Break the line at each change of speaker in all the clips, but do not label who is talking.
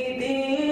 Amen.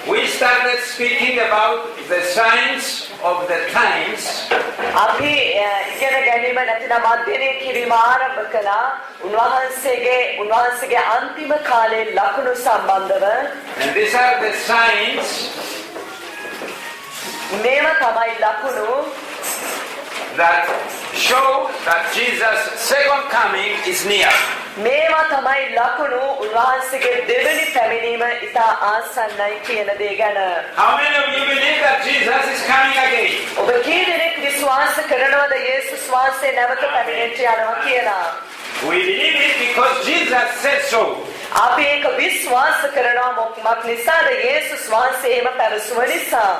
We started speaking about the signs of the times.
අපි ඉගෙන ගැනීම නැතිනම් අධ්‍යයනය කිරීම ආරම්භ කළා උන්වහන්සේගේ අන්තිම කාලයේ ලකුණු සම්බන්ධව.
And these are the signs
මේවා තමයි ලකුණු
that show that Jesus' second coming is near.
මේවා තමයි ලකුණු උන්වහන්සේගේ දෙවෙනි පැමිණීම ඉතා ආසන්නයි කියන දේ ගැන.
How many of you believe that Jesus is coming again?
ඔබ කී දෙනෙක් විශ්වාස කරනවද යේසුස් වහන්සේ නැවත පැමිණෙන්න යනවා කියලා?
We believe it because Jesus said so.
අපි ඒක විශ්වාස කරනවා මොකක් නිසාද? යේසුස් වහන්සේ එහෙම පැවසුව නිසා.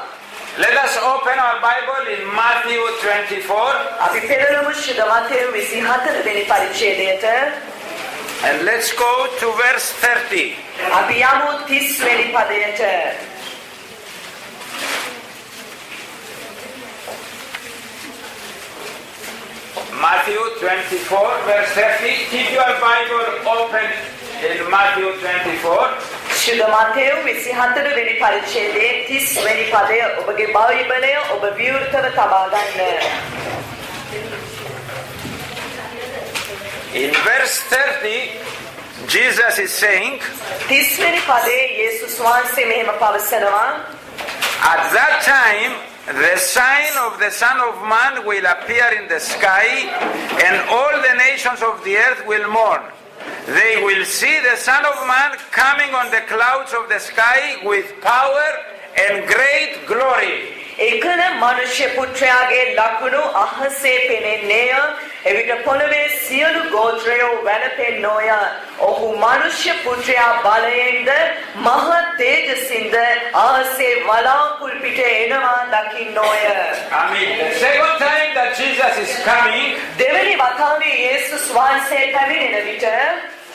Let us open our Bible in Matthew 24.
අපි පෙරළමු ශුද්ධ මතේයු 24 වෙනි පරිච්ඡේදයට.
And let's go to verse 30.
අපි යමු 30 වෙනි පදයට.
Matthew 24 verse 30. Keep your Bible open in Matthew 24.
ශුද්ධ මතේයු 24 වෙනි පරිච්ඡේදයේ 30 වෙනි පදය ඔබගේ බයිබලය ඔබ විවෘතව තබා ගන්න.
In verse 30, Jesus is saying,
30 වෙනි පදයේ යේසුස් වහන්සේ මෙහෙම පවසනවා.
at that time the sign of the Son of Man will appear in the sky, and all the nations of the earth will mourn. They will see the Son of Man coming on the clouds of the sky with power and great glory.
එකල මනුෂ්‍ය පුත්‍රයාගේ ලකුණු අහසේ පෙනෙන්නේය. එවිට පොළවේ සියලු ගෝත්‍රයෝ වැළපෙන්නෝය. ඔහු මනුෂ්‍ය පුත්‍රයා බලයෙන්ද මහත් තේජසින්ද අහසේ වලාකුළු පිට එනවා දකින්නෝය.
Amen. The second time that Jesus is coming,
දෙවැනි වතාවේ යේසුස් වහන්සේ පැමිණෙන විට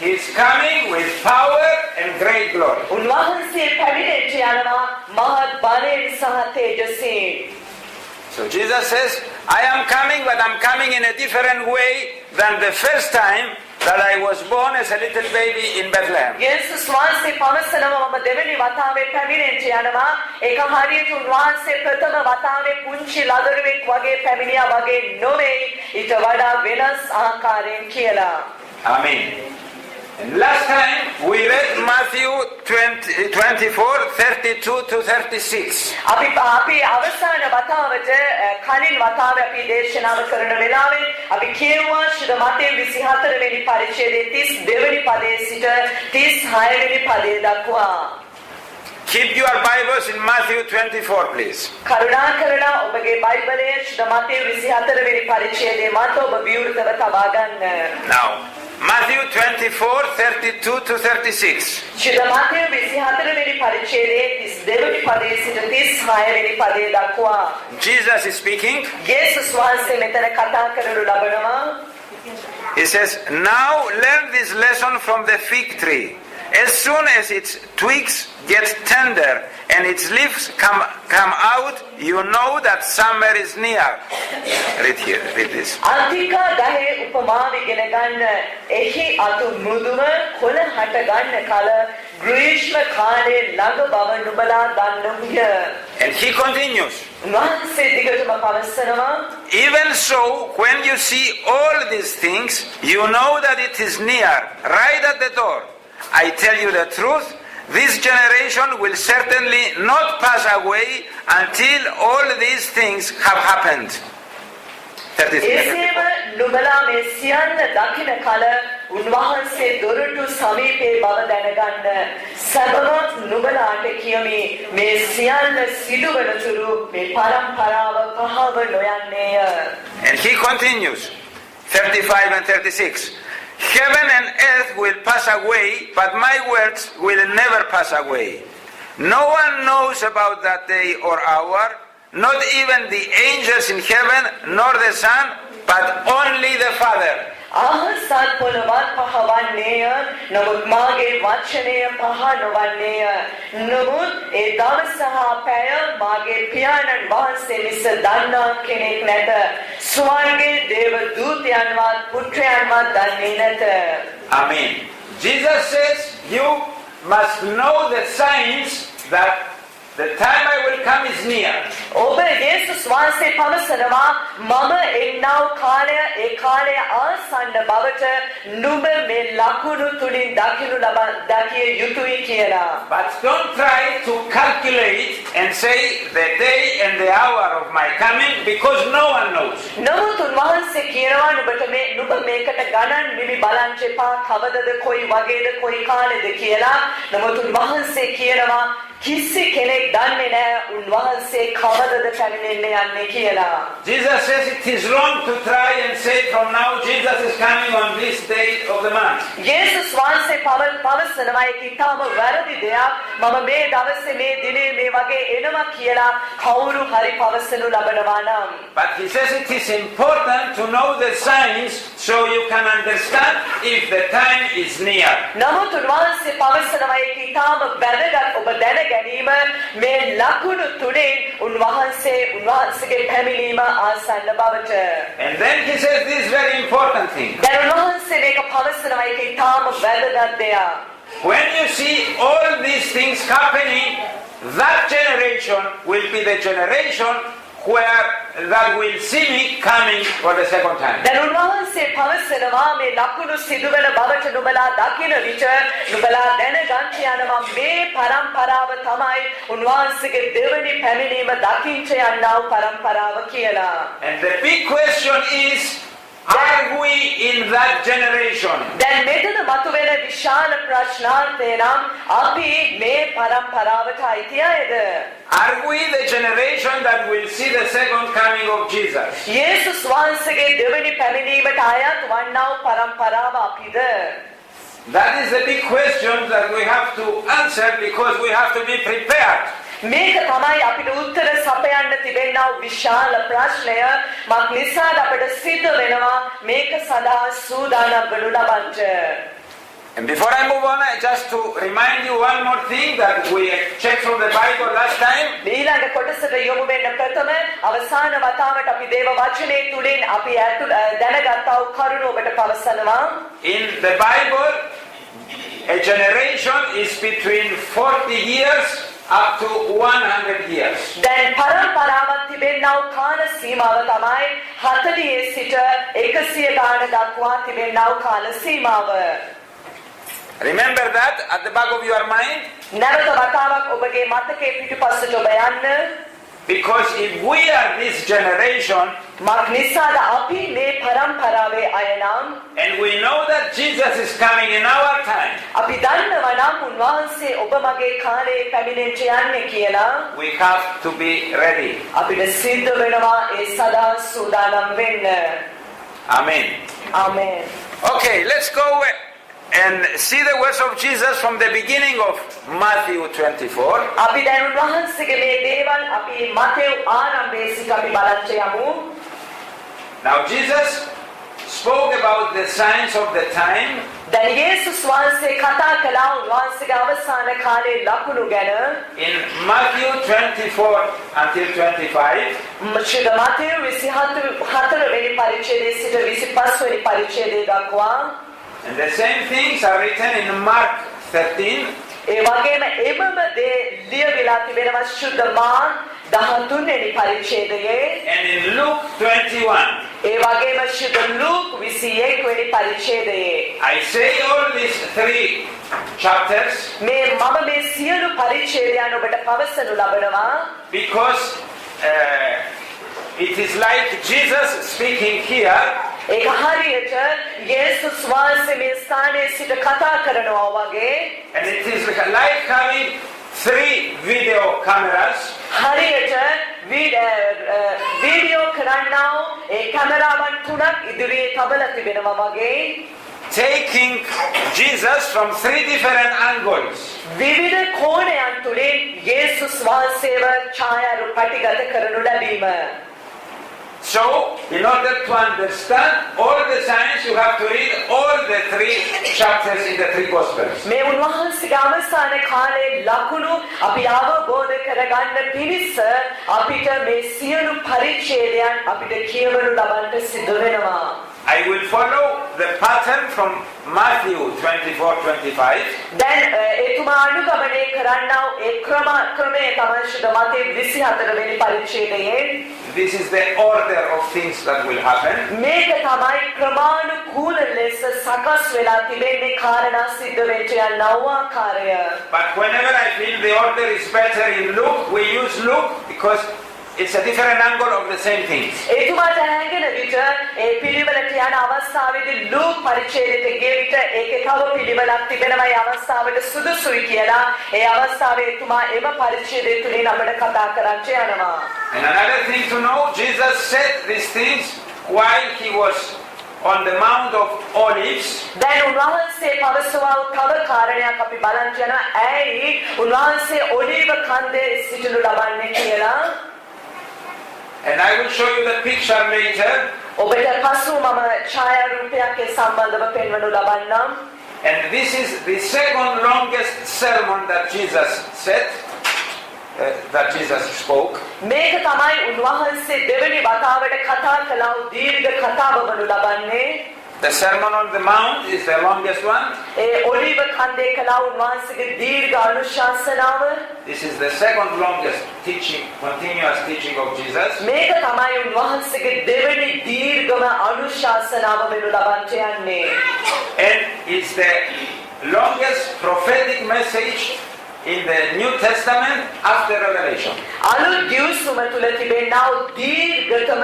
he is coming with power and great glory.
උන්වහන්සේ පැමිණෙන්න යනවා මහත් බලයෙන් සහ තේජසින්.
So Jesus says, I am coming, but I'm coming in a different way than the first time that I was born as a little baby in Bethlehem.
යේසුස් වහන්සේ පවසනවා මම දෙවෙනි වතාවේ පැමිණෙන්න යනවා. ඒක හරියට උන්වහන්සේ ප්‍රථම වතාවේ පුංචි ලදරුවෙක් වගේ පැමිණියා වගේ නොවේ. ඊට වඩා වෙනස් ආකාරයෙන් කියලා.
Amen. And last time we read Matthew 24, 32 to 36.
අපි අවසාන වතාවට කලින් වතාවේ අපි දේශනාව කරන වෙලාවේ අපි කියුවා ශුද්ධ මතේයු 24 වෙනි පරිච්ඡේදයේ 32 වෙනි පදයේ සිට 36 වෙනි පදයේ දක්වා.
Keep your Bibles in Matthew 24, please.
කරුණාකරලා ඔබගේ බයිබලයේ ශුද්ධ මතේයු 24 වෙනි පරිච්ඡේදයේ මත ඔබ විවෘතව තබා ගන්න.
Now, Matthew 24, 32 to 36.
ශුද්ධ මතය 24 වෙනි පරිච්ඡේදයේ 32 වෙනි පදයේ සිට 36 වෙනි පදයේ දක්වා
Jesus is speaking.
යේසුස් වහන්සේ මෙතන කතා කරනු ලබනවා.
He says, now learn this lesson from the fig tree. As soon as its twigs get tender and its leaves come out, you know that summer is near. Read here, read this.
අන්තිකා ගහේ උපමාව ඉගෙන ගන්න. එහි අතු මෘදුව කොළ හට ගන්න කල ග්‍රීෂ්ම කාලේ ළඟ බව නුඹලා දන්නෝය.
And he continues.
වහන්සේ දිගටම පවසනවා.
Even so, when you see all these things, you know that it is near, right at the door. I tell you the truth, this generation will certainly not pass away until all these things have happened.
එසේම නුඹලා මේ සියල්ල දකින කල උන්වහන්සේ දොරටු සමීපේ බව දැනගන්න. සබවත් නුඹලාට කියමි මේ සියල්ල සිදුවන තුරු මේ පරම්පරාව පහව නොයන්නේය.
And he continues, 35 and 36. Heaven and earth will pass away, but my words will never pass away. No one knows about that day or hour, not even the angels in heaven, nor the Son, but only the Father.
ආහසත් පොළවත් පහවන්නේය. නමුත් මාගේ වචනය පහ නොවන්නේය. නමුත් ඒ දවස හා පැය මාගේ පියාණන් වහන්සේ මිස දන්නා කෙනෙක් නැත. ස්වර්ගයේ දේව දූතයන්වත් පුත්‍රයන්වත් දන්නේ නැත.
Amen. Jesus says, you must know the signs that the time I will come is near.
ඔබ යේසුස් වහන්සේ පවසනවා මම එන්නව කාලය ඒ කාලය ආසන්න බවට නුඹ මේ ලකුණු තුලින් දකිය යුතුයි කියලා.
But don't try to calculate and say the day and the hour of my coming, because no one knows.
නමුත් උන්වහන්සේ කියනවා නුඹ මේකට ගණන් නිවි බලන්න එපා කවදද කොයි වගේද කොයි කාලෙද කියලා. නමුත් උන්වහන්සේ කියනවා කිසි කෙනෙක් දන්නේ නැහැ උන්වහන්සේ කවදද පැමිණෙන්නේ යන්නේ කියලා.
Jesus says it is wrong to try and say from now Jesus is coming on this day of the month.
යේසුස් වහන්සේ පවසනවා ඒක ඊටම වැරදි දෙයක්. මම මේ දවසේ මේ දිනේ මේ වගේ එනවා කියලා කවුරු හරි පවසනු ලබනවා නම්.
But he says it is important to know the signs so you can understand if the time is near.
නමුත් උන්වහන්සේ පවසනවා ඒක ඊටම වැදගත් ඔබ දැන ගැනීම මේ ලකුණු තුලින් උන්වහන්සේගේ පැමිණීම ආසන්න බවට.
And then he says this very important thing.
දැන් උන්වහන්සේ මේක පවසනවා ඒක ඊටම වැදගත් දෙයක්.
When you see all these things happening, that generation will be the generation where that will see me coming for the second time.
දැන් උන්වහන්සේ පවසනවා මේ ලකුණු සිදුවන බවට නුඹලා දකින විට නුඹලා දැනගන්න යනවා මේ පරම්පරාව තමයි උන්වහන්සේගේ දෙවෙනි පැමිණීම දකින්න යනා වූ පරම්පරාව කියලා.
And the big question is, are we in that generation?
දැන් මෙතන මතුවෙන විශාල ප්‍රශ්නාර්ථය නම් අපි මේ පරම්පරාවට අයිති අයද?
Are we the generation that will see the second coming of Jesus?
යේසුස් වහන්සේගේ දෙවෙනි පැමිණීමට අයත් වන්නා වූ පරම්පරාව අපිද?
That is the big question that we have to answer because we have to be prepared.
මේක තමයි අපිට උත්තර සපයන්න තිබෙනා වූ විශාල ප්‍රශ්නය. මක් නිසාද අපිට සිද්ධ වෙනවා මේක සඳහා සූදානම් වනු ලබන්න.
And before I move on, just to remind you one more thing that we checked from the Bible last time.
ඊළඟ කොටසට යොමු වෙන්න ප්‍රථම අවසාන වතාවට අපි දේව වචනේ තුලින් අපි දැනගත්තා වූ කරුණ ඔබට පවසනවා.
In the Bible, a generation is between 40 years up to 100 years.
දැන් පරම්පරාවක් තිබෙනා වූ කාල සීමාව තමයි 40 සිට 100 ගාන දක්වා තිබෙනා වූ කාල සීමාව.
Remember that at the back of your mind?
නැවත වතාවක් ඔබගේ මතකයේ පිටුපස්සට ඔබ යන්න.
Because if we are this generation,
මක් නිසාද අපි මේ පරම්පරාවේ අය නම්
and we know that Jesus is coming in our time,
අපි දන්නවා නම් උන්වහන්සේ ඔබ මගේ කාලේ පැමිණෙන්න යන්නේ කියලා.
we have to be ready.
අපිට සිද්ධ වෙනවා ඒ සදා සූදානම් වෙන්න.
Amen.
ආමේන්.
Okay, let's go and see the words of Jesus from the beginning of Matthew 24.
අපි දැන් උන්වහන්සේගේ මේ දේවල් අපි මතෙව් ආරම්භයේ සිට අපි බලන්න යමු.
Now Jesus spoke about the signs of the time.
දැන් යේසුස් වහන්සේ කතා කළා උන්වහන්සේගේ අවසාන කාලේ ලකුණු ගැන.
In Matthew 24 until 25.
මතෙව් 24 වෙනි පරිච්ඡේදයේ සිට 25 වෙනි පරිච්ඡේදය දක්වා.
And the same things are written in Mark 13.
ඒ වගේම එමම දේ ලියවිලා තිබෙනවා ශුද්ධ මාර්ක් 13 වෙනි පරිච්ඡේදයේ.
And in Luke 21.
ඒ වගේම ශුද්ධ ලූක් 21 වෙනි පරිච්ඡේදයේ.
I say all these three chapters
මේ මම මේ සියලු පරිච්ඡේදයන් ඔබට පවසනු ලබනවා
because it is like Jesus speaking here.
ඒක හරියට යේසුස් වහන්සේ මේ ස්ථානයේ සිට කතා කරනවා වගේ.
And it is like having three video cameras.
හරියට වීඩියෝ කරන්නා ඒ කැමරාවන් තුනක් ඉදිරියේ තබලා තිබෙනවා වගේ.
Taking Jesus from three different angles.
විවිධ කෝණයන් තුලින් යේසුස් වහන්සේව ඡායාරු පටිගත කරනු ලැබීම.
So, in order to understand all the signs, you have to read all the three chapters in the three Gospels.
මේ උන්වහන්සේගේ අවසාන කාලේ ලකුණු අපි අවබෝධ කරගන්න පිණිස අපිට මේ සියලු පරිච්ඡේදයන් අපිට කියවනු ලබන්න සිදු වෙනවා.
I will follow the pattern from Matthew 24-25.
දැන් එතුමා අනුගමනය කරන්නා ඒ ක්‍රමය තමයි ශුද්ධ මතෙව් 24 වෙනි පරිච්ඡේදයේ.
This is the order of things that will happen.
මේක තමයි ක්‍රමානුකූල ලෙස සකස් වෙලා තිබෙන්නේ කාරණා සිද්ධ වෙච්ච යනව ආකාරය.
But whenever I feel the order is better in Luke, we use Luke because it's a different angle of the same things.
එතුමාට හැඟෙන විට ඒ පිළිවෙලට යන අවස්ථාවේදී ලූක් පරිච්ඡේදයට ගිය විට ඒකේ තව පිළිවෙලක් තිබෙනවා ඒ අවස්ථාවට සුදුසුයි කියලා ඒ අවස්ථාවේ එතුමා එම පරිච්ඡේදය තුලින් අපිට කතා කරන්න යනවා.
And another thing to know, Jesus said these things while he was on the Mount of Olives.
දැන් උන්වහන්සේ පවසවා තව කාරණයක් අපි බලන්න යනවා. ඇයි උන්වහන්සේ ඔලිව කන්දේ සිටිනු ලබන්නේ කියලා.
And I will show you the picture later.
ඔබට පසු මම ඡායාරූපයක් සම්බන්ධව පෙන්වනු ලබන්නම්.
And this is the second longest sermon that Jesus said, that Jesus spoke.
මේක තමයි උන්වහන්සේ දෙවෙනි වතාවට කතා කළ දීර්ඝ කතාව වනු ලබන්නේ.
The Sermon on the Mount is the longest one.
ඒ ඔලිව කන්දේ කළ උන්වහන්සේගේ දීර්ඝ අනුශාසනාව.
This is the second longest teaching, continuous teaching of Jesus.
මේක තමයි උන්වහන්සේගේ දෙවෙනි දීර්ඝම අනුශාසනාව වෙනු ලබන්න යන්නේ.
And it's the longest prophetic message in the New Testament after Revelation.
අලුත් ගිවිසුම තුල තිබෙනා දීර්ඝතම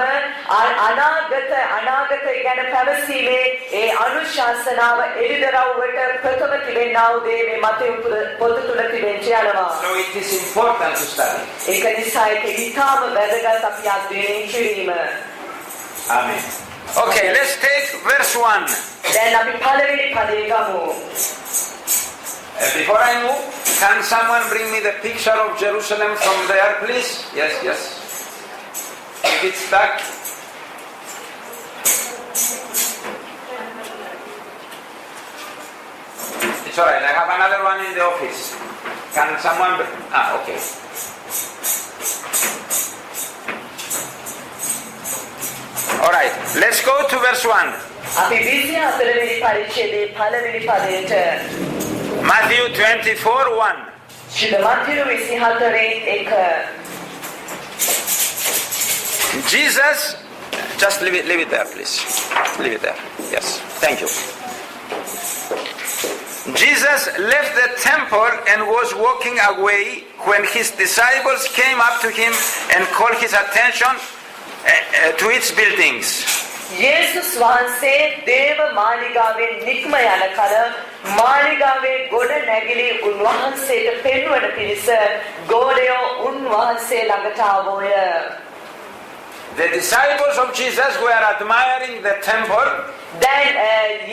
අනාගත ගැන පැවසීමේ ඒ අනුශාසනාව එළිදරව්වට ප්‍රථම තිබෙනා දේ මේ මතෙව් පොත තුල තිබෙන්න යනවා.
So it is important to study.
ඒක නිසා ඒක ඉතාම වැදගත් අපි අධ්‍යයනය කිරීම.
Amen. Okay, let's take verse 1.
දැන් අපි පළවෙනි පදේ ගමු.
Before I move, can someone bring me the picture of Jerusalem from there, please? Yes, yes. If it's stuck. It's alright, I have another one in the office. Can someone bring? Okay. Alright, let's go to verse 1.
අපි 24 වෙනි පරිච්ඡේදයේ පළවෙනි පදයට
Matthew 24:1.
ශුද්ධ Matthew 24:1.
Jesus, just leave it there, please. Leave it there. Yes, thank you. Jesus left the temple and was walking away when his disciples came up to him and called his attention to its buildings.
යේසුස් වහන්සේ දේව මාලිගාවෙන් නික්ම යන කල මාලිගාවේ ගොඩ නැගිලි උන්වහන්සේට පෙන්වන පිණිස ගෝලයෝ උන්වහන්සේ ළඟට ආවෝය.
The disciples of Jesus were admiring the temple.
දැන්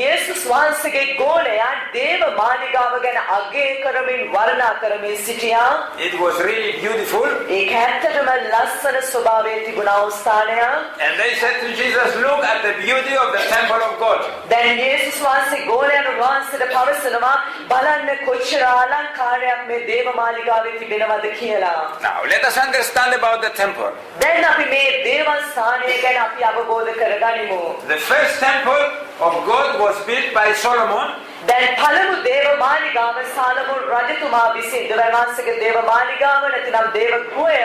යේසුස් වහන්සේගේ ගෝලයන් දේව මාලිගාව ගැන අගය කරමින් වර්ණනා කරමින් සිටියා.
It was really beautiful.
ඒක ඇත්තටම ලස්සන ස්වභාවයේ තිබුණා වූ ස්ථානයක්.
And they said to Jesus, look at the beauty of the temple of God.
දැන් යේසුස් වහන්සේ ගෝලයන් වහන්සේට පවසනවා බලන්න කොච්චර අලංකාරයක් මේ දේව මාලිගාවේ තිබෙනවද කියලා.
Now let us understand about the temple.
දැන් අපි මේ දේවස්ථානය ගැන අපි අවබෝධ කරගනිමු.
The first temple of God was built by Solomon.
දැන් පළමු දේව මාලිගාව සාලමෝන් රජතුමා විසින් දෙවන්වහන්සේගේ දේව මාලිගාව නැතිනම් දේව ගෘහය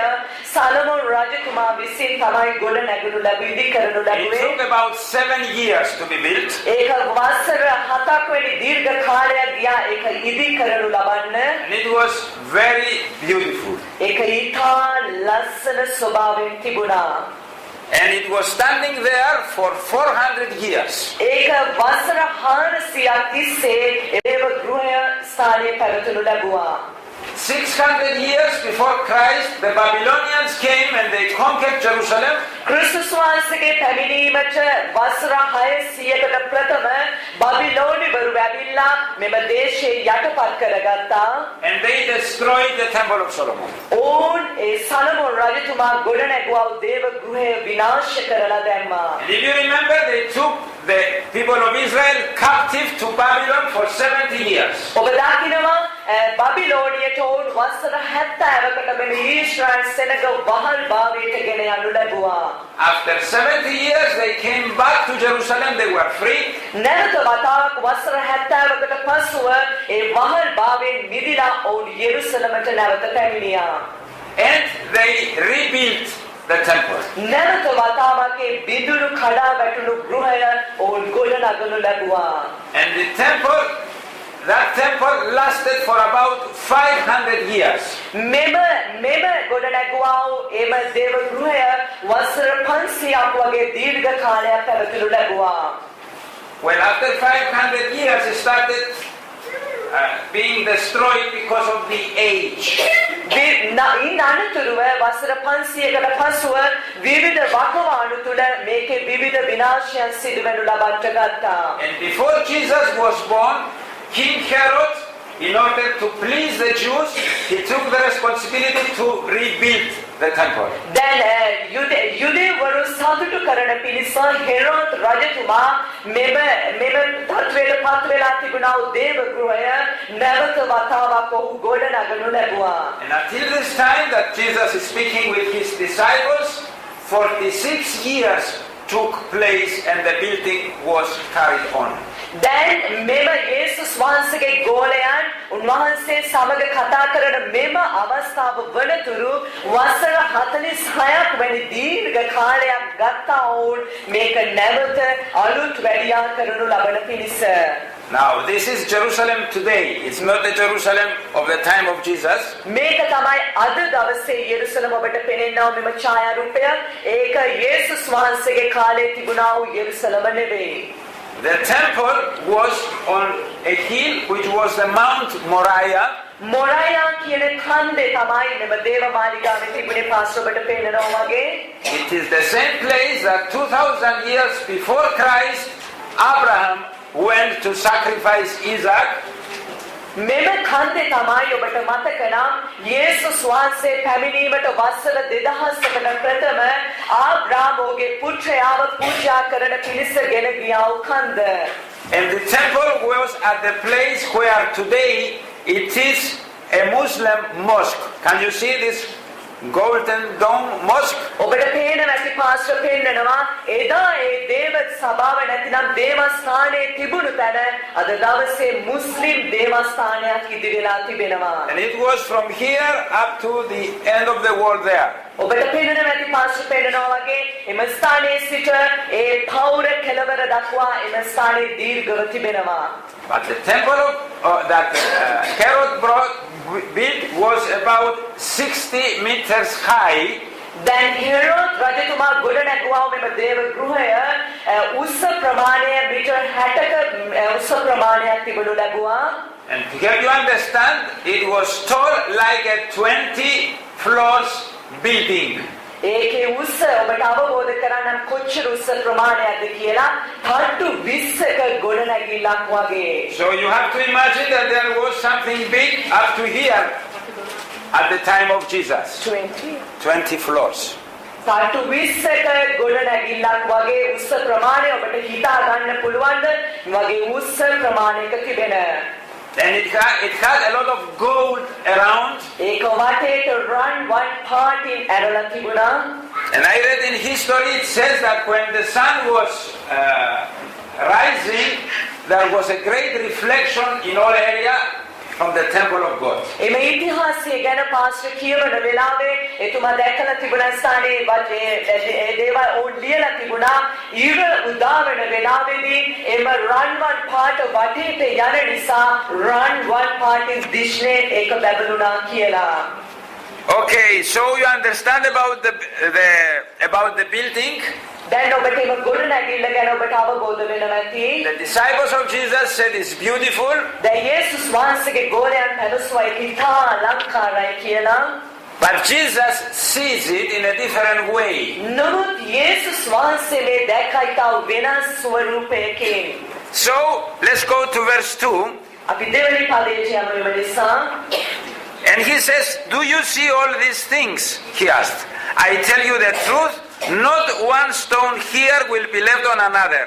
සාලමෝන් රජතුමා විසින් තමයි ගොඩ නැගුණු ලැබුවේ කරනු
It
ලැබුවේ.
took about 7 years to be built.
ඒක වසර 7ක් වැනි දීර්ඝ කාලයක් ගියා ඒක ඉදි කරනු ලබන්න.
And it was very beautiful.
ඒක ඊටා ලස්සන ස්වභාවයෙන් තිබුණා.
And it was standing there for 400 years.
ඒක වසර 400ක් තිස්සේ දේව ගෘහය ස්ථානයේ පැවතුණු ලැබුවා.
600 years before Christ, the Babylonians came and they conquered Jerusalem.
ක්‍රිස්තුස් වහන්සේගේ පැමිණීමට වසර 600කට ප්‍රථම බබිලෝනිවරු ඇවිල්ලා මෙම දේශය යටපත් කරගත්තා.
And they destroyed the temple of Solomon.
ඕන් ඒ සලමෝන් රජතුමා ගොඩනැගුවා වූ දේව ගෘහය විනාශ කරලා දැම්මා.
And if you remember, they took the people of Israel captive to Babylon for 70 years.
ඔබ දකිනවා බබිලෝනියට ඕන් වසර 70කට මෙම ඊශ්‍රායල් සෙනග වහල් භාවයට ගෙන යනු ලැබුවා.
After 70 years, they came back to Jerusalem. They were free.
නැවත වතාවක් වසර 70කට පසුව ඒ වහල් භාවයෙන් මිදිලා ඔවුන් යෙරුසලමට නැවත පැමිණියා.
And they rebuilt the temple.
නැවත වතාවක් ඒ බිඳුරු කඩා වැටුණු ගෘහය ඔවුන් ගොඩනගනු ලැබුවා.
And the temple, that temple lasted for about 500 years.
මෙම ගොඩනැගුවා වූ එම දේව ගෘහය වසර 500ක් වගේ දීර්ඝ කාලයක් පැවතුණු ලැබුවා.
Well, after 500 years, it started being destroyed because of the age.
ඉන් අනතුරුව වසර 500කට පසුව විවිධ වකවානු තුළ මේකේ විවිධ විනාශයන් සිදුවනු ලබන්නට ගත්තා.
And before Jesus was born, King Herod, in order to please the Jews, he took the responsibility to rebuild the temple.
දැන් යුදෙවරු සතුටු කරන පිණිස හෙරෝද් රජතුමා මෙම තත්වයට පත් වෙලා තිබුණා වූ දේව ගෘහය නැවත වතාවක් ඔහු ගොඩනගනු ලැබුවා.
And until this time that Jesus is speaking with his disciples, 46 years took place and the building was carried on.
දැන් මෙම යේසුස් වහන්සේගේ ගෝලයන් උන්වහන්සේ සමග කතා කරන මෙම අවස්ථාව වනතුරු වසර 46ක් වැනි දීර්ඝ කාලයක් ගත්තා වුන් මේක නැවත අලුත් වැඩියා කරනු ලබන පිණිස.
Now, this is Jerusalem today. It's not the Jerusalem of the time of Jesus.
මේක තමයි අද දවසේ යෙරුසලම ඔබට පෙනෙනා මෙම ඡායාරූපය. ඒක යේසුස් වහන්සේගේ කාලේ තිබුණා වූ යෙරුසලම නෙවෙයි.
The temple was on a hill which was the Mount Moriah.
මොරායා කියන කන්දේ තමයි මෙම දේව මාලිගාවේ තිබුණේ පාස්ටර් ඔබට පෙන්නනවා වගේ.
It is the same place that 2000 years before Christ, Abraham went to sacrifice Isaac.
මෙම කන්දේ තමයි ඔබට මතක නම් යේසුස් වහන්සේ පැමිණීමට වසර 2000කට ප්‍රථම ආබ්‍රාහ්මගේ පුත්‍රයාව පූජා කරන පිණිස ගෙන ගියා වූ කන්ද.
And the temple was at the place where today it is a Muslim mosque. Can you see this golden dome mosque?
ඔබට පේන නැති පාස්ටර් පෙන්නනවා එදා ඒ දේව සභාව නැතිනම් දේවස්ථානයේ තිබුණු තැන අද දවසේ මුස්ලිම් දේවස්ථානයක් ඉදි වෙලා තිබෙනවා.
And it was from here up to the end of the world there.
ඔබට පේන නැති පාස්ටර් පෙන්නනවා වගේ එම ස්ථානයේ සිට ඒ පෞර කෙළවර දක්වා එම ස්ථානයේ දීර්ඝව තිබෙනවා.
But the temple that Herod built was about 60 meters high.
දැන් හෙරෝද් රජතුමා ගොඩනැගුවා මෙම දේව ගෘහය උස ප්‍රමාණය මීටර් 60ක උස ප්‍රමාණයක් තිබුණු ලැබුවා.
And to help you understand, it was tall like a 20 floors building.
ඒකේ උස්ස ඔබට අවබෝධ කරගන්න කොච්චර උස්ස ප්‍රමාණයක්ද කියලා තට්ටු 20ක ගොඩනැගිල්ලක් වගේ.
So you have to imagine that there was something big up to here at the time of Jesus. 20 floors.
තට්ටු 20ක ගොඩනැගිල්ලක් වගේ උස්ස ප්‍රමාණය ඔබට හිතා ගන්න පුළුවන්ද? වගේ උස්ස ප්‍රමාණයක තිබෙන.
And it had a lot of gold around.
ඒක වටේට run one part in ඇරලා තිබුණා.
And I read in history, it says that when the sun was rising, there was a great reflection in all area from the temple of God.
එම ඉතිහාසය ගැන pastor කියවන වෙලාවේ එතුමා දැකලා තිබුණ ස්ථානයේ දේවල් ඕන් ලියලා තිබුණා. ඊව උදාවන වෙලාවේදී එම run one part වටේට යන නිසා run one part in දිශනේ ඒක බැබළුණා කියලා.
Okay, so you understand about the building.
දැන් ඔබට එම ගොඩනැගිල්ල ගැන ඔබට අවබෝධ වෙනවා ඇති.
The disciples of Jesus said it's beautiful.
දැන් යේසුස් වහන්සේගේ ගෝලයන් පැවසුවා ඒක ඉතා ලංකාරයි කියලා.
But Jesus sees it in a different way.
නමුත් යේසුස් වහන්සේ මේ දැක්කා ඉතා වෙනස් ස්වරූපයකින්.
So let's go to verse 2.
අපි දෙවෙනි පදයට යමු එම නිසා.
And he says, do you see all these things? He asked. I tell you the truth, not one stone here will be left on another.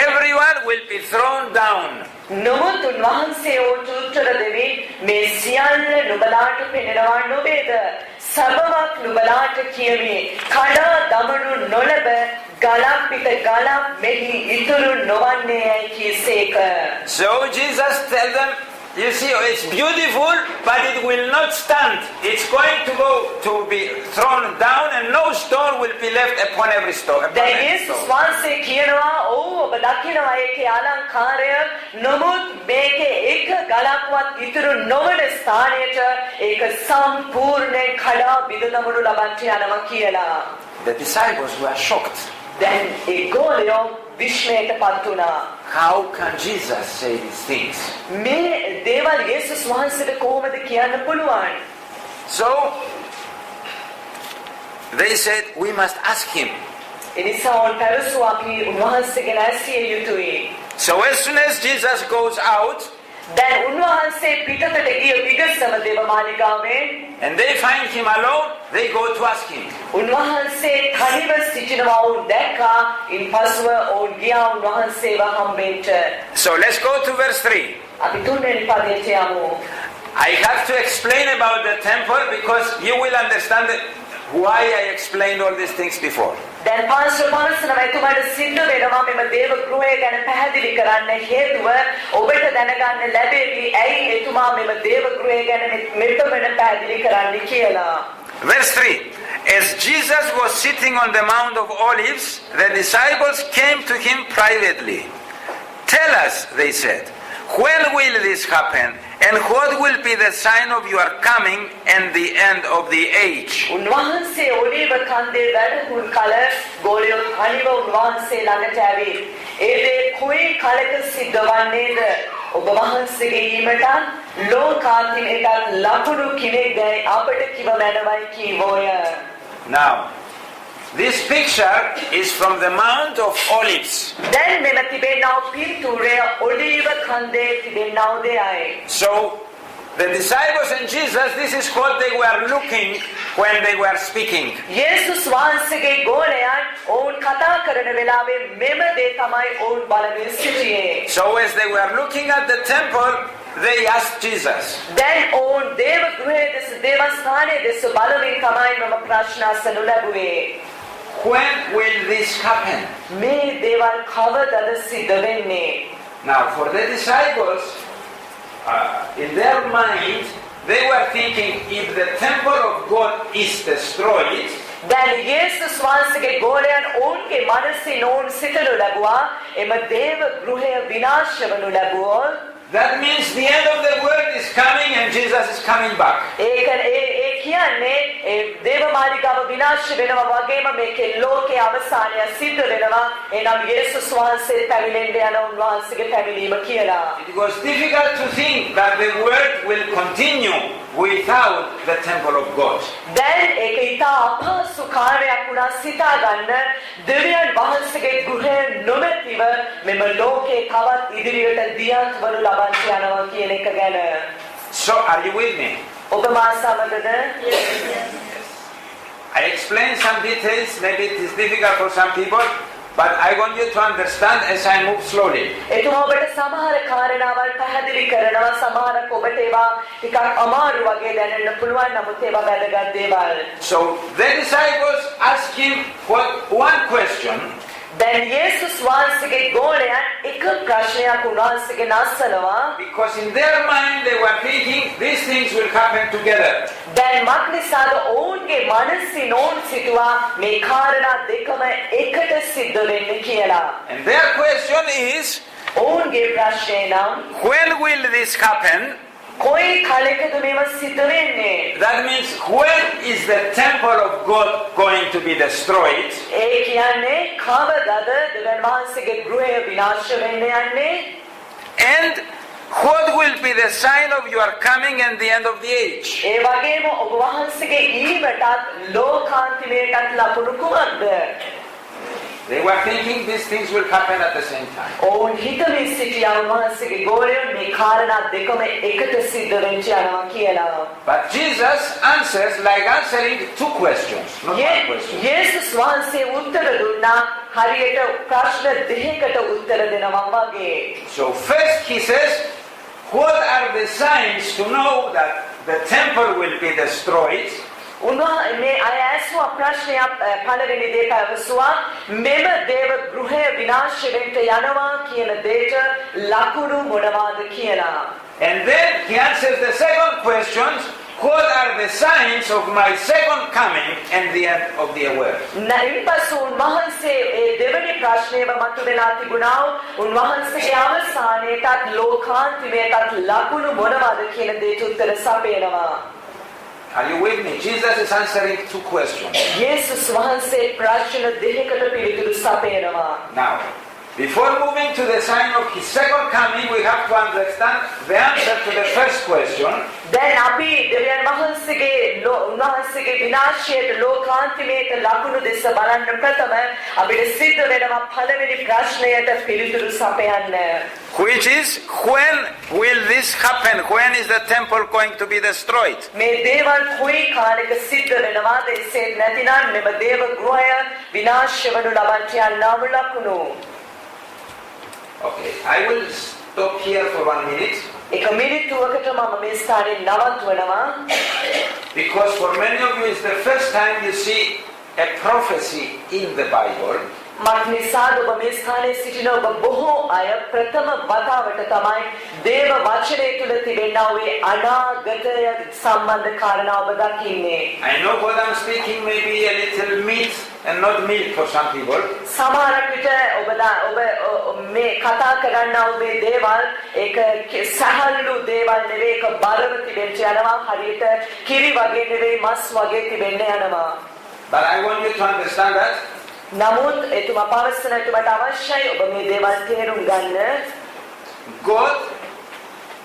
Everyone will be thrown down.
නමුත් උන්වහන්සේ උත්තර දෙවි මේ සියල්ල නුඹලාට පෙනෙනවා නොවේද? සබවක් නුඹලාට කියමි. කඩා දමනු නොලබ ගලක් පිට ගලක් මෙහි ඉතුරු නොවන්නේ යයි කීසේක.
So Jesus tell them, you see, it's beautiful, but it will not stand. It's going to be thrown down, and no stone will be left upon every stone.
දැන් යේසුස් වහන්සේ කියනවා ඔව් ඔබ දකිනවා ඒකේ අලංකාරය. නමුත් මේකේ එක ගලක්වත් ඉතුරු නොවන ස්ථානයට ඒක සම්පූර්ණයෙන් කඩා බිඳදමනු ලබන්නට යනවා කියලා.
The disciples were shocked.
දැන් ඒ ගෝලයෝ විශ්මයටපත් වුණා.
How can Jesus say these things?
මේ දේවල් යේසුස් වහන්සේට කොහොමද කියන්න පුළුවන්?
So they said, we must ask him.
එනිසා ඔවුන් පැවසුවා අපි උන්වහන්සේගෙන් ඇසිය යුතුයි.
So as soon as Jesus goes out,
දැන් උන්වහන්සේ පිටතට ගිය විගසම දේව මාලිගාවෙන්
and they find him alone, they go to ask him.
උන්වහන්සේ තනිව සිටිනවා ඔවුන් දැක්කා. ඉන්පසුව ඔවුන් ගියා උන්වහන්සේව හම්බෙන්න.
So let's go to verse 3.
අපි තුන්වෙනි පදයට යමු.
I have to explain about the temple because you will understand why I explained all these things before.
දැන් පාස්ටර් පවසනවා එතුමාට සිද්ධ වෙනවා මෙම දේව ගෘහය ගැන පැහැදිලි කරන්න හේතුව ඔබට දැනගන්න ලැබෙවි ඇයි එතුමා මෙම දේව ගෘහය ගැන මෙතන පැහැදිලි කරන්න කියලා.
Verse 3. As Jesus was sitting on the Mount of Olives, the disciples came to him privately. Tell us, they said, when will this happen? And what will be the sign of your coming and the end of the age?
උන්වහන්සේ ඔලිව කන්දේ වැඩහුන් කල ගෝලියෝ අනිව උන්වහන්සේ ළඟට ඇවි. ඒ දේ කොයි කලක සිද්ධ වන්නේද? ඔබ වහන්සේගේ ඊමට ලෝකාන්තිම එකක් ලකුණු කිනෙක් දැයි අපට කිව මැනවයි කීවෝය.
Now, this picture is from the Mount of Olives.
දැන් මෙම තිබෙනා පින්තූරය ඔලිව කන්දේ තිබෙනා දෙයයි.
So, the disciples and Jesus, this is what they were looking when they were speaking.
යේසුස් වහන්සේගේ ගෝලයන් ඔවුන් කතා කරන වෙලාවේ මෙම දේ තමයි ඔවුන් බලමින් සිටියේ.
So, as they were looking at the temple, they asked Jesus.
දැන් ඔවුන් දේව ගෘහයේ දෙස දේවස්ථානයේ දෙස බලමින් තමයි මම ප්‍රශ්න අසනු ලැබුවේ.
When will this happen?
මේ දේවල් කවදද සිද්ධ වෙන්නේ?
Now, for the disciples, in their mind, they were thinking, if the temple of God is destroyed,
දැන් යේසුස් වහන්සේගේ ගෝලයන් ඔවුන්ගේ මනසින් ඔවුන් සිතනු ලැබුවා එම දේව ගෘහය විනාශ වනු ලැබුවොත්
that means the end of the world is coming and Jesus is coming back.
ඒ කියන්නේ දේව මාලිගාව විනාශ වෙනවා වගේම මේකේ ලෝකයේ අවසානය සිද්ධ වෙනවා. එනම් යේසුස් වහන්සේ පැමිණෙන්න යන උන්වහන්සේගේ පැමිණීම කියලා.
It was difficult to think that the world will continue without the temple of God.
දැන් ඒක ඉතා අපහසු කාර්යයක් වුණා සිතා ගන්න දෙවියන් වහන්සේගේ ගෘහය නොමැතිව මෙම ලෝකේ තවත් ඉදිරියට දියත් වනු ලබන්න යනවා කියන එක ගැන.
So are you with me?
ඔබ මා සමගද?
I explained some details, maybe it is difficult for some people, but I want you to understand as I move slowly.
එතුමා ඔබට සමහර කාරණාවල් පැහැදිලි කරනවා සමහරක් ඔබට ඒවා ටිකක් අමාරු වගේ දැනෙන්න පුළුවන් නමුත් ඒවා වැදගත් දේවල්.
So the disciples asked him one question.
දැන් යේසුස් වහන්සේගේ ගෝලයන් එක ප්‍රශ්නයක් උන්වහන්සේගෙන් අසනවා.
Because in their mind they were thinking these things will happen together.
දැන් මක්නිසාද ඔවුන්ගේ මනසින් ඔවුන් සිතුවා මේ කාරණා දෙකම එකට සිද්ධ වෙන්නේ කියලා.
And their question is,
ඔවුන්ගේ ප්‍රශ්නය නම්
when will this happen?
කොයි කාලයකද මේව සිද්ධ වෙන්නේ?
That means when is the temple of God going to be destroyed?
ඒ කියන්නේ කවදාද දෙවියන් වහන්සේගේ ගෘහය විනාශ වෙන්න යන්නේ?
And what will be the sign of your coming and the end of the age?
ඒ වගේම ඔබ වහන්සේගේ ඊමටත් ලෝකාන්තිමයටත් ලකුණු කුමක්ද?
They were thinking these things will happen at the same time.
ඔවුන් හිතමින් සිටියා උන්වහන්සේගේ ගෝලයන් මේ කාරණා දෙකම එකට සිද්ධ වෙන්න යනවා කියලා.
But Jesus answers like answering two questions, not one question.
යේසුස් වහන්සේ උත්තර දුන්නා හරියට ප්‍රශ්න දෙකකට උත්තර දෙනවා වගේ.
So first he says, what are the signs to know that the temple will be destroyed?
මේ අය ඇසුවා ප්‍රශ්නයක් පළවෙනි දේ පැවසුවා මෙම දේව ගෘහය විනාශ වෙන්න යනවා කියන දෙයට ලකුණු මොනවාද කියලා.
And then he answers the second question, what are the signs of my second coming and the end of the world?
ඊපසු උන්වහන්සේ ඒ දෙවෙනි ප්‍රශ්නයම මතුවලා තිබුණා උන්වහන්සේගේ අවසානයේටත් ලෝකාන්තිමයටත් ලකුණු මොනවාද කියන දෙයට උත්තර සපයනවා.
Are you with me? Jesus is answering two questions.
යේසුස් වහන්සේ ප්‍රශ්න දෙකකට පිළිතුරු සපයනවා.
Now, before moving to the sign of his second coming, we have to understand the answer to the first question.
දැන් අපි දෙවියන් වහන්සේගේ උන්වහන්සේගේ විනාශයට ලෝකාන්තිමයට ලකුණු දෙස බලන්න ප්‍රථම අපිට සිද්ධ වෙනවා පළවෙනි ප්‍රශ්නයට පිළිතුරු සපයන්න.
Which is, when will this happen? When is the temple going to be destroyed?
මේ දේවල් කොයි කාලෙක සිද්ධ වෙනවාද? එසේ නැතිනම් මෙම දේව ගෘහය විනාශ වෙනු ලබන්න යන්නව ලකුණු.
Okay, I will stop here for 1 minute.
එක මිනිත්තුවකට මම මේ ස්ථානයේ නවත්වනවා.
Because for many of you it's the first time you see a prophecy in the Bible.
මක්නිසාද ඔබ මේ ස්ථානයේ සිටින ඔබ බොහෝ අය ප්‍රථම වතාවට තමයි දේව වචනය තුළ තිබෙනා වූ අනාගතය සම්බන්ධ කාරණා ඔබ දකින්නේ.
I know what I'm speaking may be a little meat and not milk for some people.
සමහරක් විට ඔබ මේ කතා කරන්නා වූ මේ දේවල් ඒක සහල්ලු දේවල් නෙවෙයි ඒක බරව තිබෙන්න යනවා හරියට කිරි වගේ නෙවෙයි මස් වගේ තිබෙන්න යනවා.
But I want you to understand that
නමුත් එතුමා පවසන එතුමාට අවශ්‍යයි ඔබ මේ දේවල් තේරුම් ගන්න.
God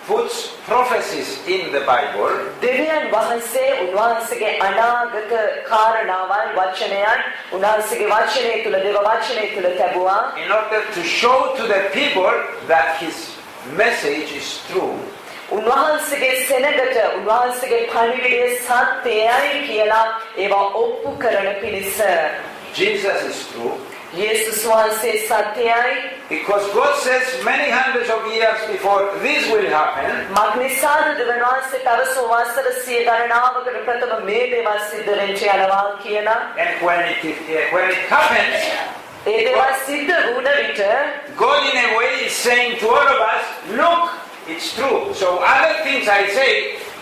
puts prophecies in the Bible.
දෙවියන් වහන්සේ උන්වහන්සේගේ අනාගත කාරණාවන් වචනයන් උන්වහන්සේගේ වචනය තුළ දේව වචනය තුළ තැබුවා.
In order to show to the people that his message is true.
උන්වහන්සේගේ සෙනගට උන්වහන්සේගේ පණිවිඩය සත්‍යයයි කියලා ඒවා ඔප්පු කරන පිණිස.
Jesus is true.
යේසුස් වහන්සේ සත්‍යයි.
Because God says many hundreds of years before this will happen.
මක්නිසාද දෙවියන් වහන්සේ පැවසු වසර 100 ගණනාවකට ප්‍රථම මේ දේවල් සිද්ධ වෙන්න යනවා කියලා.
And when it happens,
ඒ දේවල් සිද්ධ වුණ විට
God in a way is saying to all of us, look, it's true. So other things I say,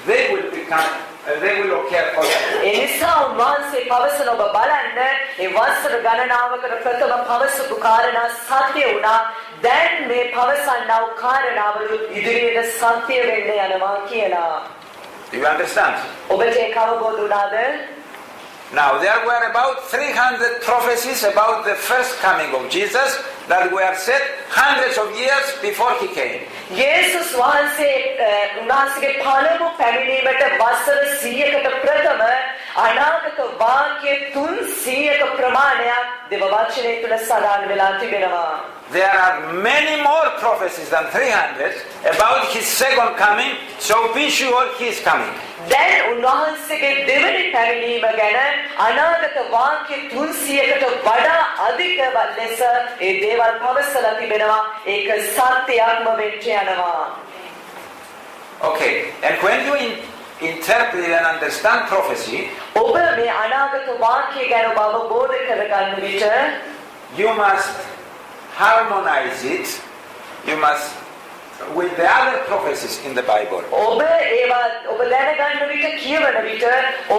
they will occur also.
එනිසා උන්වහන්සේ පවසන ඔබ බලන්න ඒ වසර ගණනාවකට ප්‍රථම පවසපු කාරණා සත්‍ය වුණා. දැන් මේ පවසන්නා වූ කාරණාවලු ඉදිරියට සත්‍ය වෙන්න යනවා කියලා.
Do you understand?
ඔබට ඒක අවබෝධ වුණාද?
Now there were about 300 prophecies about the first coming of Jesus that were said hundreds of years before he came.
යේසුස් වහන්සේ උන්වහන්සේගේ පළමු පැමිණීමට වසර 100කට ප්‍රථම අනාගත වාක්‍ය 300ක ප්‍රමාණයක් දේව වචනය තුළ සඳහන් වෙලා තිබෙනවා.
There are many more prophecies than 300 about his second coming, so be sure he is coming.
දැන් උන්වහන්සේගේ දෙවැනි පැමිණීම ගැන අනාගත වාක්‍ය 300කට වඩා අධික ලෙස ඒ දේවල් පවසලා තිබෙනවා. ඒක සත්‍යයක්ම වෙච්ච යනවා.
Okay, and when you interpret and understand prophecy,
ඔබ මේ අනාගත වාක්‍ය ගැන අවබෝධ කරගන්න විට
you must harmonize it. You must with the other prophecies in the Bible.
ඔබ දැනගන්න විට කියවන විට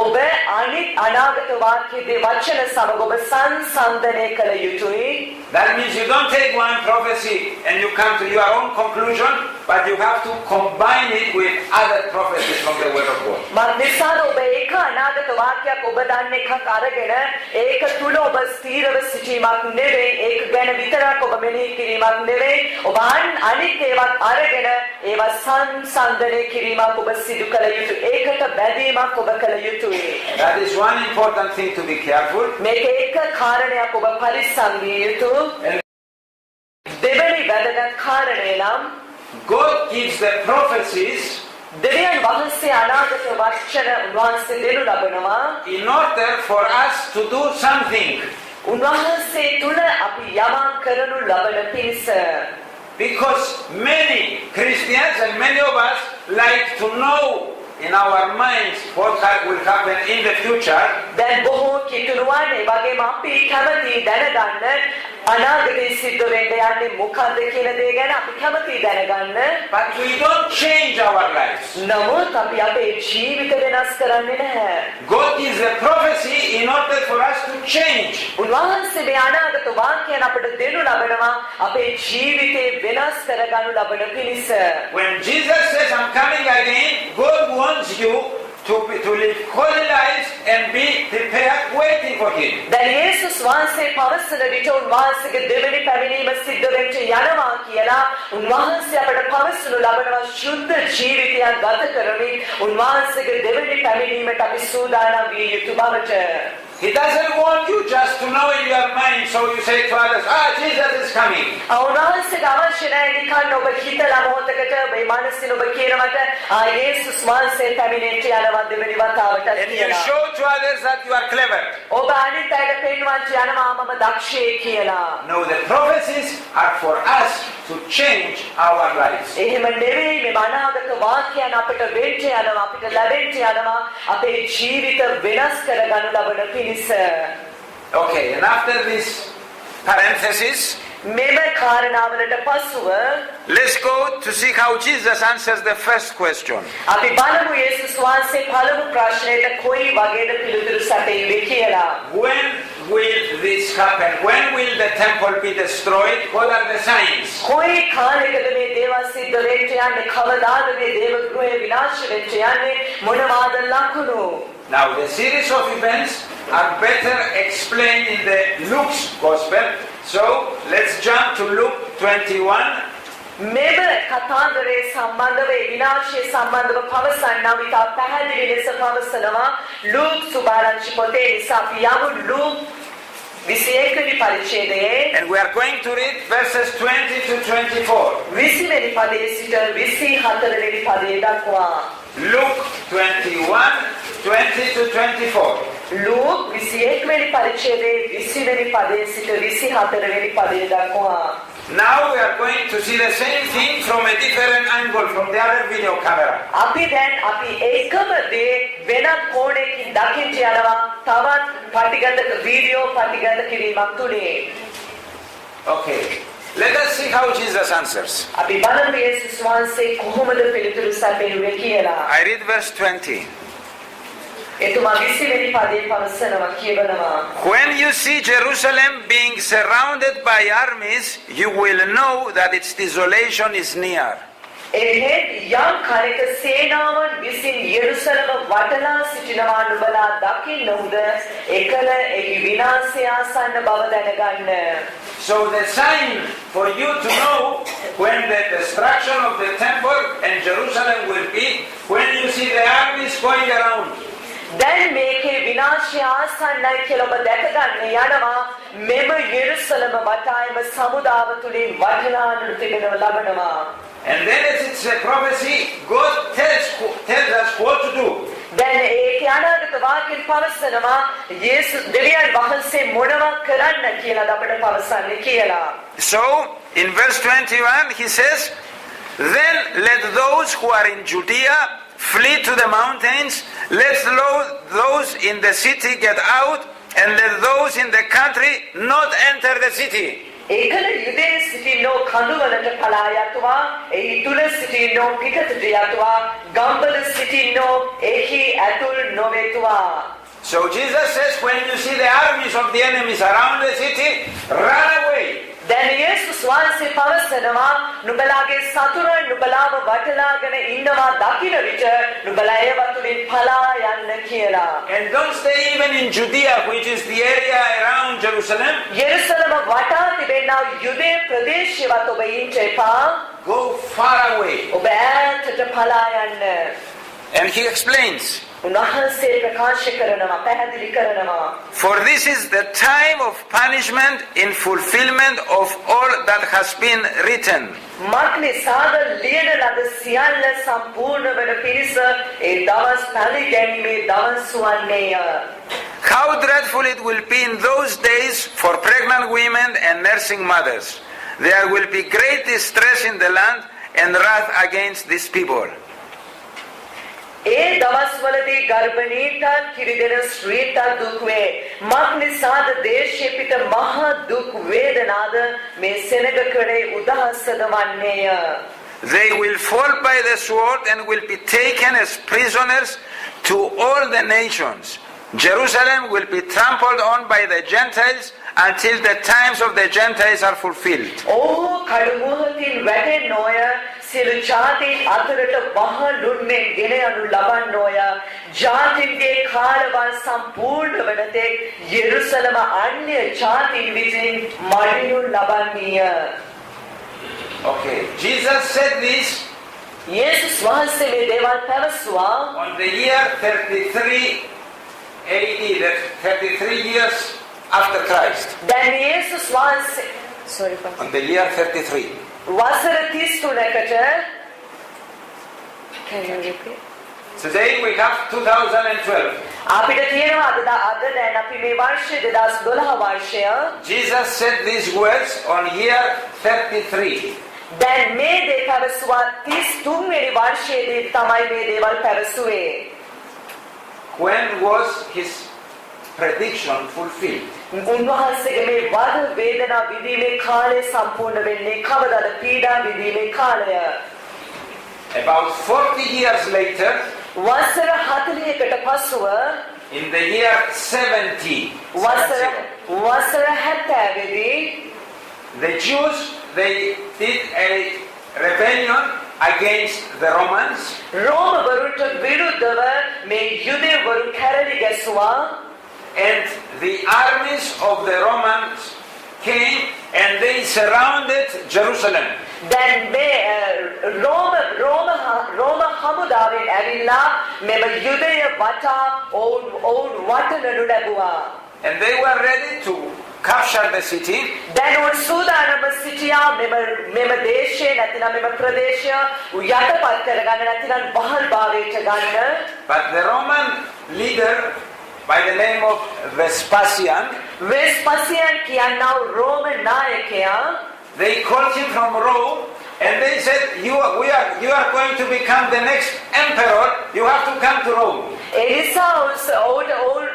ඔබ අනිත් අනාගත වාක්‍යයේ වචන සමග ඔබ සංසන්දනය කළ යුතුයි.
That means you don't take one prophecy and you come to your own conclusion, but you have to combine it with other prophecies from the Word of God.
මන්නිසාර ඔබ ඒක අනාගත වාක්‍යයක් ඔබ දන්න එකක් අරගෙන ඒක තුල ඔබ ස්ථීරව සිටීමක් නෙවෙයි, ඒක ගැන විතරක් ඔබ මෙනෙහි කිරීමක් නෙවෙයි, ඔබ අනිත් ඒවාත් අරගෙන ඒවා සංසන්දනය කිරීමක් ඔබ සිදු කළ යුතුයි. ඒකට බැඳීමක් ඔබ කළ යුතුයි.
That is one important thing to be careful.
මේක එක කාරණයක් ඔබ පරිස්සම් විය යුතුයි. දෙවැනි වැදගත් කාරණය නම්
God gives the prophecies
දෙවියන් වහන්සේ අනාගත වචන උන්වහන්සේ දෙනු ලබනවා
in order for us to do something.
උන්වහන්සේ තුල අපි යමක් කරනු ලබන පිණිස.
Because many Christians and many of us like to know in our minds what will happen in the future.
දැන් බොහෝ කිතුණුවන් ඒ වගේම අපි කැමති දැනගන්න අනාගතයේ සිද්ධ වෙන්න යන්නේ මොකද්ද කියන දේ ගැන අපි කැමති දැනගන්න.
But we don't change our lives.
නමුත් අපි අපේ ජීවිත වෙනස් කරන්නේ නැහැ.
God gives a prophecy in order for us to change.
උන්වහන්සේ මේ අනාගත වාක්‍යයන් අපට දෙනු ලබනවා අපේ ජීවිතේ වෙනස් කරගනු ලබන පිණිස.
When Jesus says I'm coming again, God wants you to live holy lives and be prepared waiting for him.
දැන් යේසුස් වහන්සේ පවසන විට උන්වහන්සේගේ දෙවෙනි පැමිණීම සිද්ධ වෙන්න යනවා කියලා උන්වහන්සේ අපට පවසනු ලබනවා ශුද්ධ ජීවිතයක් ගත කරමින් උන්වහන්සේගේ දෙවෙනි පැමිණීමට අපි සූදානම් විය යුතු බවට.
He doesn't want you just to know in your mind, so you say to others, Jesus is coming.
උන්වහන්සේට අවශ්‍ය නැහැ නිකන් ඔබ හිතලා මොහොතකට මේ මානසික ඔබ කියනවට යේසුස් වහන්සේ පැමිණෙන්න යනවා දෙවෙනි වතාවට
And you
කියලා.
show to others that you are clever.
ඔබ අනිත් අයට පෙන්වන්න යනවා මම දක්ෂයෙක් කියලා.
No, the prophecies are for us to change our lives.
එහෙම නෙවෙයි මේ අනාගත වාක්‍යයන් අපිට වෙන්න යනවා අපිට ලැබෙන්න යනවා අපේ ජීවිත වෙනස් කරගනු ලබන පිණිස.
Okay, and after this parenthesis,
මෙම කාරණාවලට පසුව
let's go to see how Jesus answers the first question.
අපි බලමු යේසුස් වහන්සේ පළමු ප්‍රශ්නයට කොයි වගේද පිළිතුරු සැපෙන්නේ කියලා.
When will this happen? When will the temple be destroyed? What are the signs?
කොයි කාලයකද මේ දේවල් සිද්ධ වෙන්න යන්නේ? කවදාද මේ දේව ගෘහය විනාශ වෙන්න යන්නේ? මොනවාද ලකුණු?
Now the series of events are better explained in the Luke's Gospel. So let's jump to Luke 21.
මෙම කතාන්දරයේ සම්බන්ධව විනාශය සම්බන්ධව පවසන්නා විතා පැහැදිලි ලෙස පවසනවා ලූක් සුභාරංචි පොතේ නිසා අපි යමු ලූක් 21 වෙනි පරිච්ඡේදයේ
And we are going to read verses 20 to 24.
20 වෙනි පදයේ සිට 24 වෙනි පදයේ දක්වා.
Luke 21, 20 to 24.
ලූක් 21 වෙනි පරිච්ඡේදයේ 20 වෙනි පදයේ සිට 24 වෙනි පදයේ දක්වා.
Now we are going to see the same thing from a different angle from the other video camera.
අපි දැන් අපි එකම දේ වෙනත් කෝණයකින් දකින්න යනවා තවත් පටිගත වීඩියෝ පටිගත කිරීමක් තුනේ.
Okay, let us see how Jesus answers.
අපි බලමු යේසුස් වහන්සේ කොහොමද පිළිතුරු සැපෙන්නේ කියලා.
I read verse 20.
එතුමා 20 වෙනි පදයේ පවසනවා කියවනවා.
When you see Jerusalem being surrounded by armies, you will know that its desolation is near.
එහෙත් යම් කලක සේනාවන් විසින් යෙරුසලම වටලා සිටිනවා නුඹලා දකින්නෝද එකල එහි විනාශය ආසන්න බව දැනගන්න.
So the sign for you to know when the destruction of the temple and Jerusalem will be when you see the armies going around.
දැන් මේකේ විනාශය ආසන්නයි කියලා ඔබ දැක ගන්න යනවා මෙම යෙරුසලම වටායම සමුදාව තුලින් වටිනානු තිබෙනව ලබනවා.
And then as it's a prophecy, God tells us what to do.
දැන් ඒක අනාගත වාක්‍යයෙන් පවසනවා යේසුස් දෙවියන් වහන්සේ මොනවා කරන්න කියලා අපිට පවසන්නේ කියලා.
So in verse 21 he says, then let those who are in Judea flee to the mountains, let those in the city get out, and let those in the country not enter the city.
ඒකල යුදේ සිටිනෝ කඳුවලට පලා යතුවා එහි තුල සිටිනෝ පිටතට යතුවා ගම්වල සිටිනෝ එහි ඇතුල් නොවෙතුවා.
So Jesus says, when you see the armies of the enemies around the city, run away.
දැන් යේසුස් වහන්සේ පවසනවා නුඹලාගේ සතුරන් නුඹලාව වටලාගෙන ඉන්නවා දකින විට නුඹලා ඒව තුලින් පලා යන්න කියලා.
And don't stay even in Judea, which is the area around Jerusalem.
යෙරුසලම වටා තිබෙනා යුදේ ප්‍රදේශයවත් ඔබ ඉන්න එපා.
Go far away.
ඔබ ඈතට පලා යන්න.
And he explains,
උන්වහන්සේ ප්‍රකාශ කරනවා පැහැදිලි කරනවා.
for this is the time of punishment in fulfillment of all that has been written.
මක්නිසාද ලියන ලද සියල්ල සම්පූර්ණ වන පිණිස ඒ දවස් පරිගැනීමේ දවස් වන්නේය.
How dreadful it will be in those days for pregnant women and nursing mothers. There will be great distress in the land and wrath against these people.
ඒ දවස්වලදී ගර්භණීටත් කිරිදෙන ස්ත්‍රීටත් දුක් වේ. මක්නිසාද දේශයේ පිට මහා දුක් වේදනාද මේ සෙනගකඩේ උදහසද වන්නේය.
They will fall by the sword and will be taken as prisoners to all the nations. Jerusalem will be trampled on by the Gentiles until the times of the Gentiles are fulfilled.
ඔහු කඩුමුහතින් වැටෙන්නෝය සියලු ජාතීන් අතරට වහලුන්මෙන් ගෙන යනු ලබන්නෝය. ජාතීන්ගේ කාලවල් සම්පූර්ණ වන තෙක් යෙරුසලම අන්‍ය ජාතීන් විසින් මඩිනු ලබන්නේය.
Okay, Jesus said this
යේසුස් වහන්සේ මේ දේවල් පැවසුවා
on the year 33 AD, that's 33 years after Christ.
දැන් යේසුස් වහන්සේ
On the year 33.
වසර 33කට Can you repeat?
Today we have 2012.
අපිට තියෙනවා අද දැන් අපි මේ වර්ෂය 2012 වර්ෂය.
Jesus said these words on year 33.
දැන් මේ දේ පැවසුවා 33 වෙනි වර්ෂයේදී තමයි මේ දේවල් පැවසුවේ.
When was his prediction fulfilled?
උන්වහන්සේගේ මේ වද වේදනා විඳීමේ කාලය සම්පූර්ණ වෙන්නේ කවදාද? පීඩා විඳීමේ කාලය.
About 40 years later,
වසර 40කට පසුව
in the year 70,
වසර 70දී
the Jews, they did a rebellion against the Romans.
රෝමවරුන්ට විරුද්ධව මේ යුදෙවරු කැරලි ගැසුවා.
And the armies of the Romans came and they surrounded Jerusalem.
දැන් මේ රෝම හමුදාවෙන් ඇවිල්ලා මෙම යුදය වටා ඔවුන් වටනු ලැබුවා.
And they were ready to capture the city.
දැන් ඔවුන් සූදානම්ව සිටියා මෙම දේශය නැතිනම් මෙම ප්‍රදේශය යටපත් කරගන්න නැතිනම් බහල්භාවයට ගන්න.
But the Roman leader by the name of Vespasian කියනා රෝම නායකයා,
they
called him from Rome and they said, you are going to become the next emperor, you have to come to Rome.
එනිසා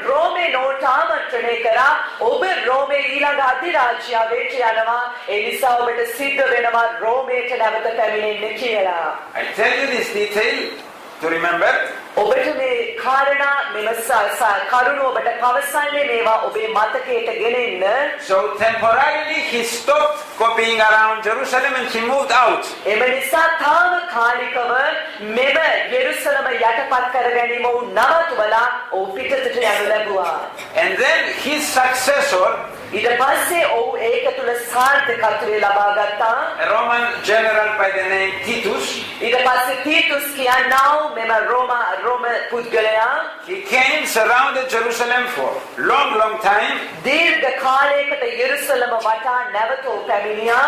රෝමෙන් ඔවුන්ට ආමන්ත්‍රණය කරා ඔබ රෝමේ ඊළඟ අධිරාජ්‍යයා වෙට යනවා එනිසා ඔබට සිද්ධ වෙනවා රෝමයට නැවත පැමිණෙන්න කියලා.
I tell you this detail to remember.
ඔබට මේ කාරණා මෙම කරුණ ඔබට පවසන්නේ මේවා ඔබේ මතකයට ගෙනෙන්න.
So temporarily he stopped copying around Jerusalem, and he moved out.
එම නිසා තාම කාලිකව මෙම යෙරුසලම යටපත් කර ගැනීම වූ නවතුවලා ඔහු පිටතට යනු ලැබුවා.
And then his successor,
ඊට පස්සේ ඔහු ඒක තුල සාර්ථකත්වය ලබා ගත්තා.
a Roman general by the name Titus,
ඊට පස්සේ තීතුස් කියනා වූ මෙම රෝම පුද්ගලයා
he came, surrounded Jerusalem for long time.
දීර්ඝ කාලයකට යෙරුසලම වටා නැවත පැමිණියා.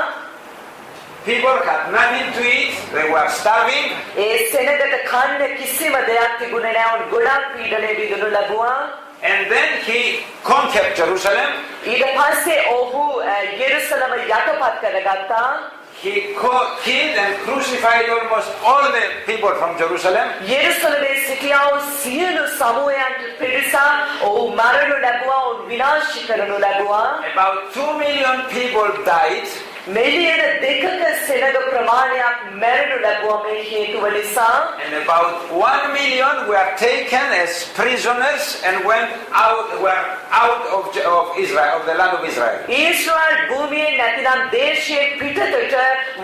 People had nothing to eat, they were starving.
ඒ සෙනගට කන්න කිසිම දෙයක් තිබුණේ නැහැ. උන් ගොඩක් පීඩනය විඳිනු ලැබුවා.
And then he conquered Jerusalem.
ඊට පස්සේ ඔහු යෙරුසලම යටපත් කරගත්තා.
He killed and crucified almost all the people from Jerusalem.
යෙරුසලමේ සිටියා වූ සියලු සමූහයන්ට පිරිසා ඔහු මරණු ලැබුවා. ඔවුන් විනාශ කරනු ලැබුවා.
About 2 million people died.
මිලියන දෙකක සෙනග ප්‍රමාණයක් මැරෙනු ලැබුවා මේ හේතුව නිසා.
And about 1 million were taken as prisoners and were out of Israel, of the land of Israel.
Israel භූමියේ නැතිනම් දේශයේ පිටතට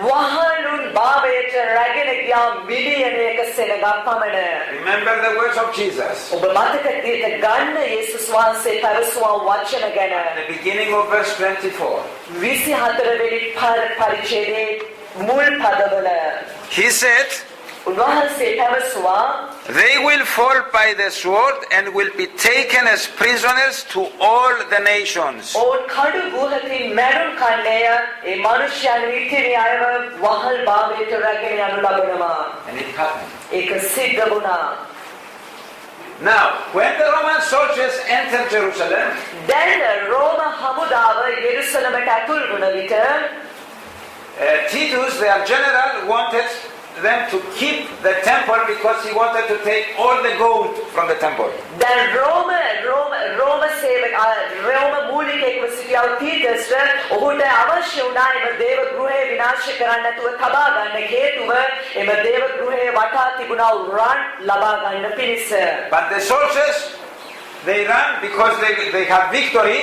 වහලුන් භාවයට රැගෙන ගියා මිලියනයක සෙනගක් පමණ.
Remember the words of Jesus.
ඔබ මතක ගන්න යේසුස් වහන්සේ පැවසුවා වචන ගැන.
At the beginning of verse 24.
24 වෙනි පරිච්ඡේදයේ මුල් පදවල
He said,
උන්වහන්සේ පැවසුවා
they will fall by the sword and will be taken as prisoners to all the nations.
ඔවුන් කඩු ගුහතින් මැරුම් කන්නේය. ඒ මනුෂ්‍යයන් ඉතිරි අයව වහල් භාවයට රැගෙන යනු ලබනවා.
And it happened.
ඒක සිද්ධ වුණා.
Now, when the Roman soldiers entered Jerusalem,
දැන් රෝම හමුදාව යෙරුසලමට ඇතුල් වුණ විට
Titus, their general, wanted them to keep the temple because he wanted to take all the gold from the temple.
දැන් රෝම සේවක රෝම මූලිකයෙක්ව සිටියා වූ තීතස්ට ඔහුට අවශ්‍ය වුණා එම දේව ගෘහය විනාශ කරන්න නැතුව තබා ගන්න හේතුව එම දේව ගෘහය වටා තිබුණා වූ රන් ලබා ගන්න පිණිස.
But the soldiers, they ran because they had victory.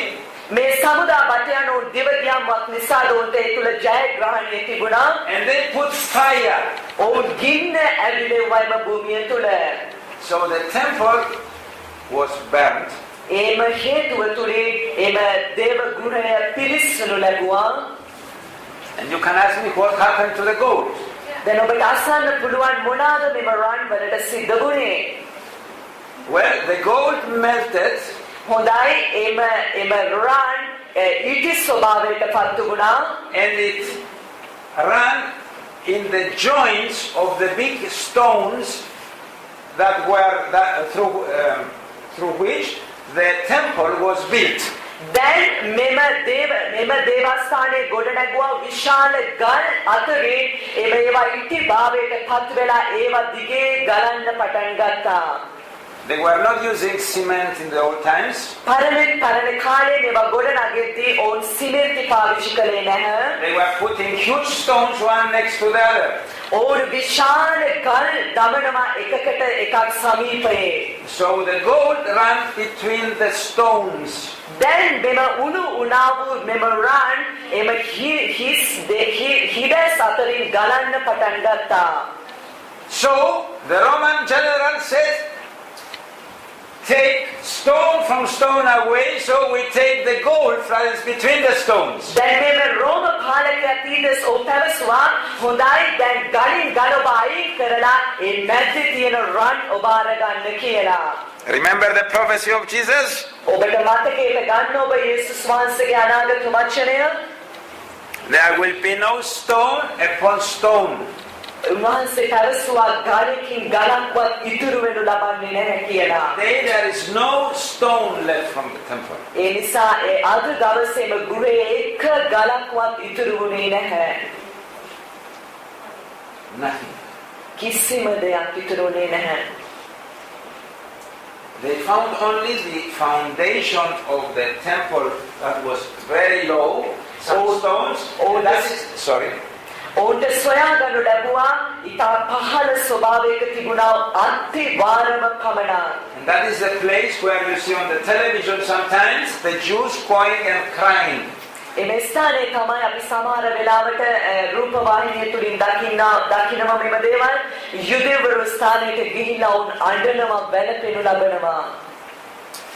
මේ සමුදා බටයන් උන් දිවගියම්වත් නිසා උන්ට ඒ තුල ජයග්‍රහණය තිබුණා.
And they put fire.
ඔවුන් ගින්න ඇවිලෙව්වයිම භූමිය තුල.
So the temple was burned.
ඒම හේතුව තුලින් එම දේව ගෘහය පිරිස්සනු ලැබුවා.
And you can ask me what happened to the gold.
දැන් ඔබට අසන්න පුළුවන් මොනවාද මෙම රන් වලට සිද්ධ වුණේ?
Well, the gold melted.
හොඳයි එම රන් ඉටි ස්වභාවයට පත් වුණා.
And it ran in the joints of the big stones that were through which the temple was built.
දැන් මෙම දේවස්ථානයේ ගොඩනැගුවා විශාල ගල් අතරින් ඒවා ඉටි භාවයට පත් වෙලා ඒවා දිගේ ගලන්න පටන් ගත්තා.
They were not using cement in the old times.
පරණ කාලේ මේවා ගොඩනගෙද්දී ඔවුන් සිමෙන්ති පාවිච්චි කළේ නැහැ.
They were putting huge stones one next to the other.
ඔවුන් විශාල ගල් දමනවා එකකට එකක් සමීපයේ.
So the gold ran between the stones.
දැන් මෙම උණු උණා වූ මෙම රන් එම හිඩැස් අතරින් ගලන්න පටන් ගත්තා.
So the Roman general said, take stone from stone away, so we take the gold that is between the stones.
දැන් මෙම රෝම පාලකයා තීතස් ඔපැවසුවා හොඳයි දැන් ගලින් ගලව අයින් කරලා ඒ මැද්දේ තියෙන රන් ඔබ අරගන්න කියලා.
Remember the prophecy of Jesus?
ඔබට මතකයට ගන්න ඔබ යේසුස් වහන්සේගේ අනාගත වචනය.
There will be no stone upon stone.
උන්වහන්සේ පැවසුවා ගලකින් ගලක්වත් ඉතුරු වෙනු ලබන්නේ නැහැ කියලා.
There is no stone left from the temple.
ඒ නිසා ඒ අද දවසේම ගෘහයේ එක ගලක්වත් ඉතුරු වුණේ නැහැ.
Nothing.
කිසිම දෙයක් ඉතුරු වුණේ නැහැ.
They found only the foundation of the temple that was very low. Some stones. Sorry.
ඔවුන්ට සොයාගනු ලැබුවා ඉතා පහළ ස්වභාවයක තිබුණා අතිවාරම පමණ.
And that is the place where you see on the television sometimes the Jews going and crying.
එම ස්ථානයේ තමයි අපි සමහර වෙලාවට රූප වාහිනිය තුලින් දකිනවා මෙම දේවල්. යුදෙවරු ස්ථානයට ගිහිලා උන් අඬනවා වැළපෙනු ලබනවා.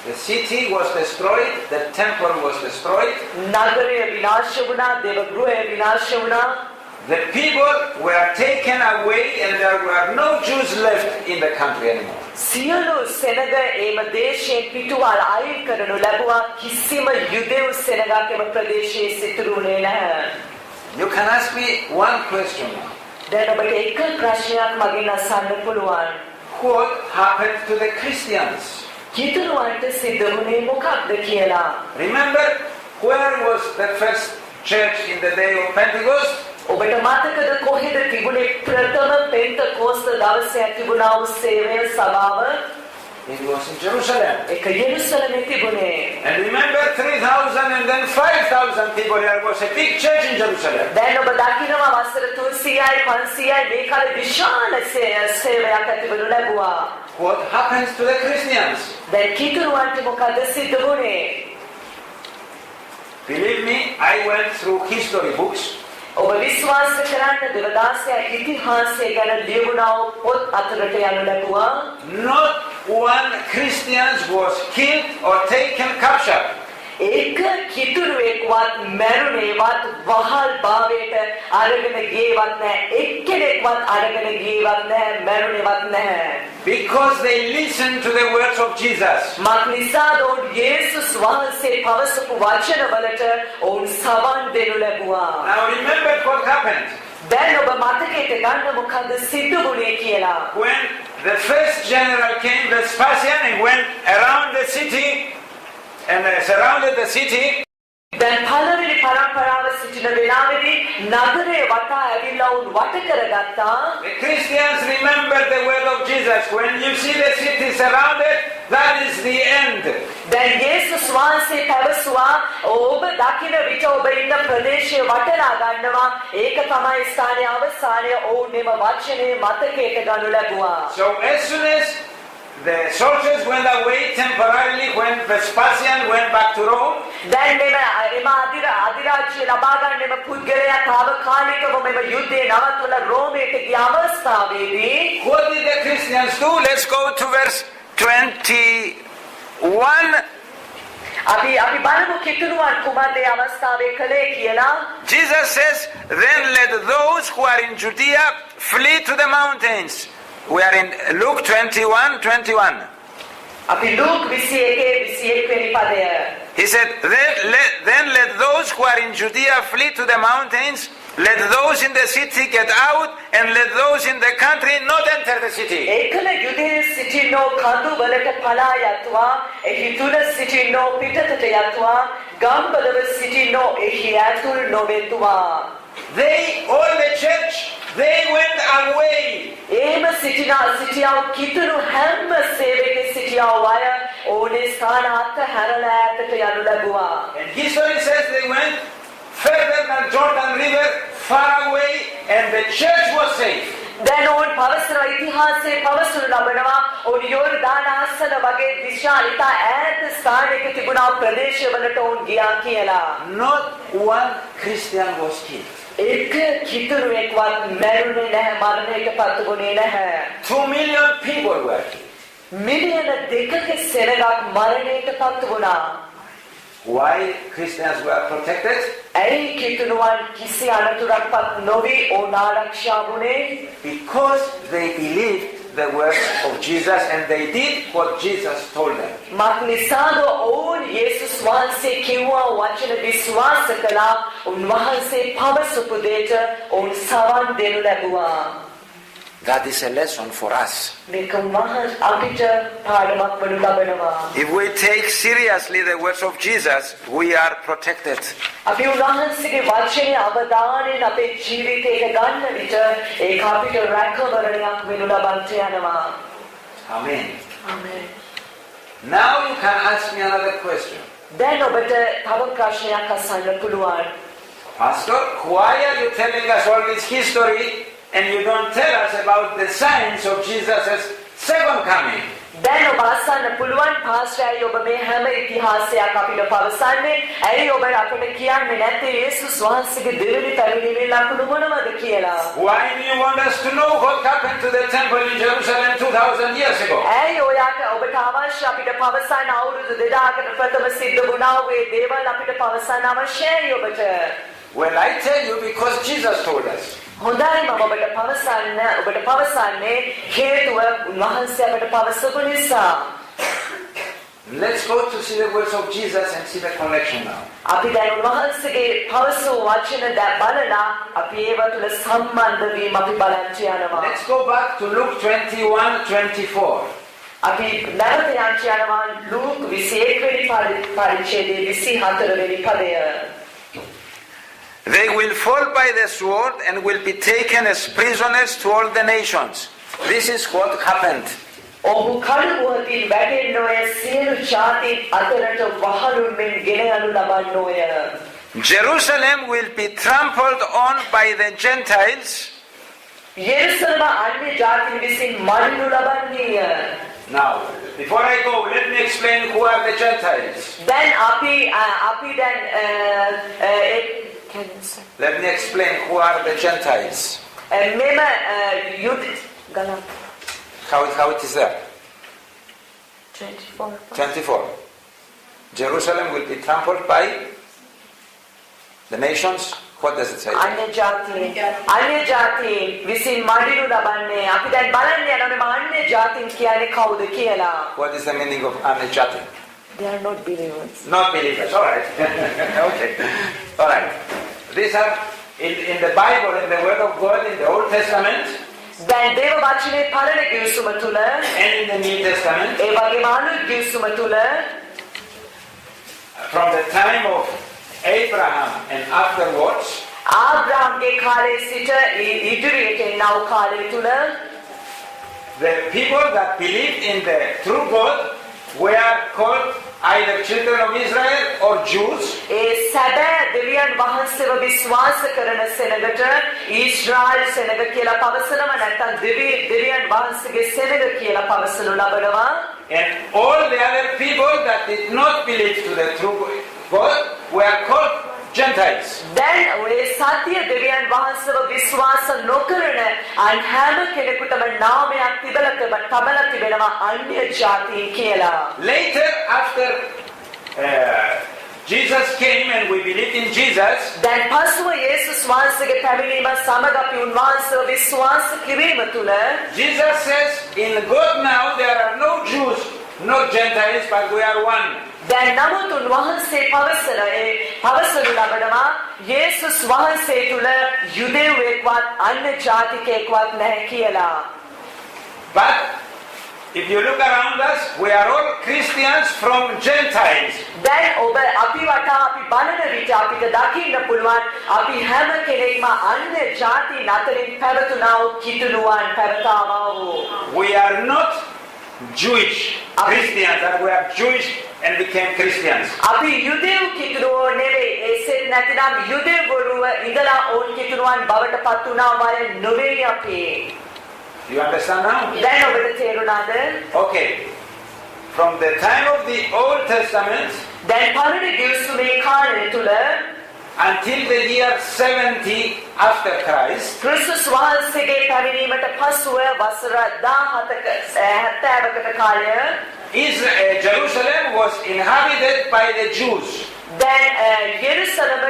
The city was destroyed, the temple was destroyed.
නගරය විනාශ වුණා, දේවගෘහය විනාශ වුණා.
The people were taken away and there were no Jews left in the country anymore.
සියලු සෙනග එම දේශයෙන් පිටුවල් අයින් කරනු ලැබුවා. කිසිම යුදෙව් සෙනගක් එම ප්‍රදේශයේ සිටුරුනේ නැහැ.
You can ask me one question now.
දැන් ඔබට එක ප්‍රශ්නයක් මගෙන් අසන්න පුළුවන්.
What happened to the Christians?
කිතුරුවන්ට සිද්ධ වුණේ මොකක්ද කියලා.
Remember, where was the first church in the day of Pentecost?
ඔබට මතකද කොහෙද තිබුණේ ප්‍රථම පෙන්තකෝස්ත දවසේ තිබුණා වූ සේවය සභාව?
It was in Jerusalem.
ඒක යෙරුසලමේ තිබුණේ.
And remember 3,000 and then 5,000 people. There was a big church in Jerusalem.
දැන් ඔබ දකිනවා වසර 300යි 500යි මේ කාලේ විශාල සේවයක් තිබුණු ලැබුවා.
What happens to the Christians?
දැන් කිතුරුවන්ට මොකද සිද්ධ වුණේ?
Believe me, I went through history books.
ඔබ විශ්වාස කරන්න දේවදාසයා ඉතිහාසය ගැන ලියවුණා වූ පොත් අතරට යනු ලැබුවා.
Not one Christian was killed or taken captured.
ඒක කිතුරුවෙක්වත් මැරුණේවත් වහල් භාවයට අරගෙන ගියේවත් නැහැ. එක්කෙනෙක්වත් අරගෙන ගියේවත් නැහැ, මැරුණේවත් නැහැ.
Because they listened to the words of Jesus.
මක්නිසාද ඔවුන් යේසුස් වහන්සේ පවසපු වචනවලට ඔවුන් සවන් දෙනු ලැබුවා.
Now remember what happened.
දැන් ඔබ මතකයට ගන්න මොකද සිදු වුණේ කියලා.
When the first general came, Vespasian, and went around the city and surrounded the city.
දැන් පළවෙනි පරම්පරාව සිටින වෙලාවේදී නගරය වටා ඇවිල්ලා උන් වට කරගත්තා.
The Christians remember the word of Jesus. When you see the city surrounded, that is the end.
දැන් යේසුස් වහන්සේ පැවසුවා ඔබ දකින විට ඔබ ඉන්න ප්‍රදේශය වටලා ගන්නවා. ඒක තමයි ස්ථානයේ අවසානය. ඔවුන් මෙම වචනේ මතකයට ගනු ලැබුවා.
So as soon as the soldiers went away temporarily when Vespasian went back to Rome.
දැන් මෙම අධිරාජ්‍ය ලබා ගන්න මෙම පුද්ගලයා තාවකාලිකව මෙම යුද්ධය නවත්වලා රෝමයට ගිය අවස්ථාවේදී
What did the Christians do? Let's go to verse 21.
අපි බලමු කිතුරුවන් කුමද්ද ඒ අවස්ථාවේ කළේ කියලා.
Jesus says, then let those who are in Judea flee to the mountains. We are in Luke 21:21.
අපි ලූක් 21 වෙනි පදය.
He said, then let those who are in Judea flee to the mountains. Let those in the city get out, and let those in the country not enter the city.
ඒකල යුදේ සිටිනෝ කඳු වලට පලා යත්වා, එහි තුල සිටිනෝ පිටතට යත්වා, ගම්බදව සිටිනෝ එහි ඇතුල් නොවෙත්වා.
They, all the church, they went away.
එහෙම සිටියා කිතුරු හැම සේවකෙ සිටියා අය ඕනේ ස්ථාන අතහැරලා ඈතට යනු ලැබුවා.
And history says they went further than Jordan River, far away, and the church was safe.
දැන් ඕන් පවසන ඉතිහාසයේ පවසනු ලබනවා ඕන් යෝර්දාන ආසන වගේ විශාලිතා ඈත ස්ථානයක තිබුණා ප්‍රදේශවලට ඕන් ගියා කියලා.
Not one Christian was killed.
එක කිතුරුවෙක්වත් මැරුණේ නැහැ, මරණයට පත් වුණේ නැහැ.
2 million people were killed.
මිලියන 2ක සෙනගක් මරණයට පත් වුණා.
Why Christians were protected?
ඇයි කිතුරුවන් කිසි අනතුරක්වත් නොවි ඕන් ආරක්ෂා වුණේ?
Because they believed the words of Jesus and they did what Jesus told them.
මක්නිසාද ඔවුන් යේසුස් වහන්සේ කිව්වා වචන විශ්වාස කළා. උන්වහන්සේ පවසපු දෙයට ඔවුන් සවන් දෙනු ලැබුවා.
That is a lesson for us.
මේක අපිට පාඩමක් වනු ලබනවා.
If we take seriously the words of Jesus, we are protected.
අපි උන්වහන්සේගේ වචනේ අවධානයෙන් අපේ ජීවිතයට ගන්න විට ඒක අපිට රැකවරණයක් වෙනු ලබන්ට යනවා.
Amen.
Amen.
Now you can ask me another question.
දැන් ඔබට තව ප්‍රශ්නයක් අසන්න පුළුවන්.
Pastor, why are you telling us all this history and you don't tell us about the signs of Jesus' second coming?
දැන් ඔබ අසන්න පුළුවන් පාස්ටර්යි ඔබ මේ හැම ඉතිහාසයක් අපිට පවසන්නේ ඇයි ඔබ අපිට කියන්නේ නැත්තේ යේසුස් වහන්සේගේ දෙවෙනි පැමිණීමේ ලකුණු මොනවද කියලා?
Why do you want us to know what happened to the temple in Jerusalem 2000 years ago?
ඇයි ඔයාට ඔබට අවශ්‍ය අපිට පවසන්න අවුරුදු 2000කට ප්‍රථම සිද්ධ වුණා වූ දේවල් අපිට පවසන්න අවශ්‍යයි ඔබට?
Well, I tell you because Jesus told us.
හොඳයි මම ඔබට පවසන්නේ හේතුව උන්වහන්සේ අපට පවසපු නිසා.
Let's go to see the words of Jesus and see the connection now.
අපි දැන් උන්වහන්සේගේ පවසපු වචන බලලා අපි ඒව තුළ සම්බන්ධ වීම අපි බලන්න යනවා.
Let's go back to Luke 21:24.
අපි නැවත යනවා ලූක් 21 වෙනි පරිච්ඡේදයේ 24 වෙනි පදය.
They will fall by the sword and will be taken as prisoners to all the nations. This is what happened.
ඔහු කඩුවකින් වැටෙන්නෝය සියලු ජාති අතරට වහලුන් මෙන් ගෙන යනු ලබන්නෝය.
Jerusalem will be trampled on by the Gentiles.
යෙරුසලම අන්‍ය ජාතින් විසින් මඩනු ලබන්නේය.
Now, before I go, let me explain who are the Gentiles.
දැන් අපි දැන්
Let me explain who are the Gentiles.
මෙම යුද ගලක්
How it is there?
24.
24. Jerusalem will be trampled by the nations. What does it say?
අන්‍ය ජාතීන් විසින් මඩිනු ලබන්නේ. අපි දැන් බලන්න යනවා මේ අන්‍ය ජාතීන් කියන්නේ කවුද කියලා.
What is the meaning of Anajati?
They are not believers.
Not believers. All right. Okay. All right. These are in the Bible, in the Word of God, in the Old Testament.
දැන් දේව වචනේ පරණ ගිවිසුම තුල
and in the New Testament.
ඒ වගේම අනුත් ගිවිසුම තුල
from the time of Abraham and afterwards.
ආබ්‍රහම්ගේ කාලේ සිට ඉදිරියට එනව කාලය තුල
the people that believed in the true God were called either children of Israel or Jews.
ඒ සැබෑ දෙවියන් වහන්සේව විශ්වාස කරන සෙනගට ඊශ්‍රායල් සෙනග කියලා පවසනවා නැත්නම් දෙවියන් වහන්සේගේ සෙනග කියලා පවසනු ලබනවා.
And all the other people that did not believe to the true God were called Gentiles.
දැන් ඔය සත්‍ය දෙවියන් වහන්සේව විශ්වාස නොකරන අන් හැම කෙනෙකුටම නාමයක් තිබෙනවා අන්‍ය ජාතීන් කියලා.
Later, after Jesus came and we believed in Jesus,
දැන් පසුව යේසුස් වහන්සේගේ පැමිණීම සමග අපි උන්වහන්සේව විශ්වාස කිරීම තුළ
Jesus says, in God now there are no Jews, no Gentiles, but we are one.
දැන් නමුත් උන්වහන්සේ පවසනු ලබනවා යේසුස් වහන්සේ තුළ යුදෙව්වෙක්වත් අන්‍ය ජාතිකයෙක්වත් නැහැ කියලා.
But if you look around us, we are all Christians from Gentiles.
දැන් ඔබ අපි වටා අපි බලන විට අපිට දකින්න පුළුවන් අපි හැම කෙනෙක්ම අන්‍ය ජාතීන් අතරින් පැවතුනා වූ කිතුණුවන් පැවතාවා වූ.
We are not Jewish Christians, that we are Jewish and became Christians.
අපි යුදෙව් කිතුණුවෝ නෙවෙයි. ඒසෙත් නැතිනම් යුදෙව්වරුව ඉඳලා ඕන් කිතුණුවන් බවට පත් වුණා වය නොවේ අපි.
You understand now?
දැන් ඔබට තේරුණාද?
Okay. From the time of the Old Testament
දැන් පරණ ගිවිසුමේ කාලය තුල
until the year 70 after Christ,
ක්‍රිස්තුස් වහන්සේගේ පැමිණීමට පසුව වසර 70කට කාලය
Jerusalem was inhabited by the Jews.
දැන් යෙරුසලම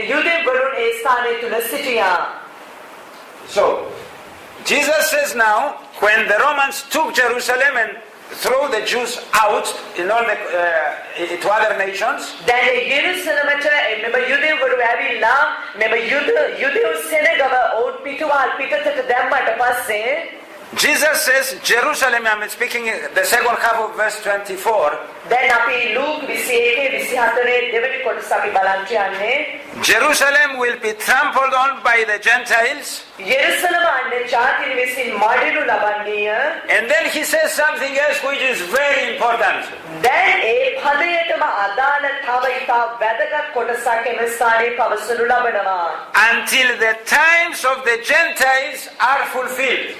යුදෙව්වරුන් ඒ ස්ථානය තුල සිටියා.
So, Jesus says now, when the Romans took Jerusalem and threw the Jews out in all to other nations,
දැන් යෙරුසලමට මෙම යුදෙව්වරු ඇවිල්ලා මෙම යුදෙව් සෙනගව ඔවුන් පිටතට දැම්මට පස්සේ
Jesus says, Jerusalem, I'm speaking the second half of verse 24.
දැන් අපි ලූක් 21:24 දෙවෙනි කොටස අපි බලන්න යන්නේ.
Jerusalem will be trampled on by the Gentiles.
යෙරුසලම අන්‍ය ජාතීන් විසින් මඩිනු ලබන්නේය.
And then he says something else which is very important.
දැන් ඒ පදයටම අදාළ තව ඉතා වැදගත් කොටසක් එම ස්ථානයේ පවසනු ලබනවා.
Until the times of the Gentiles are fulfilled.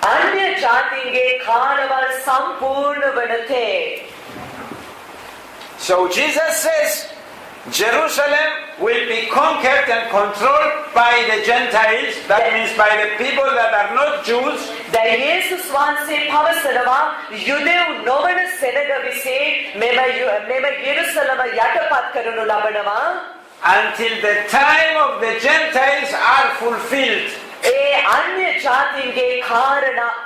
අන්‍ය ජාතීන්ගේ කාලවල් සම්පූර්ණ වනතේ.
So Jesus says Jerusalem will be conquered and controlled by the Gentiles. That means by the people that are not Jews.
දැන් යේසුස් වහන්සේ පවසනවා යුදෙව් නොවන සෙනග විසේ මෙම යෙරුසලම යටපත් කරනු ලබනවා.
Until the time of the Gentiles are fulfilled.
ඒ අන්‍ය ජාතීන්ගේ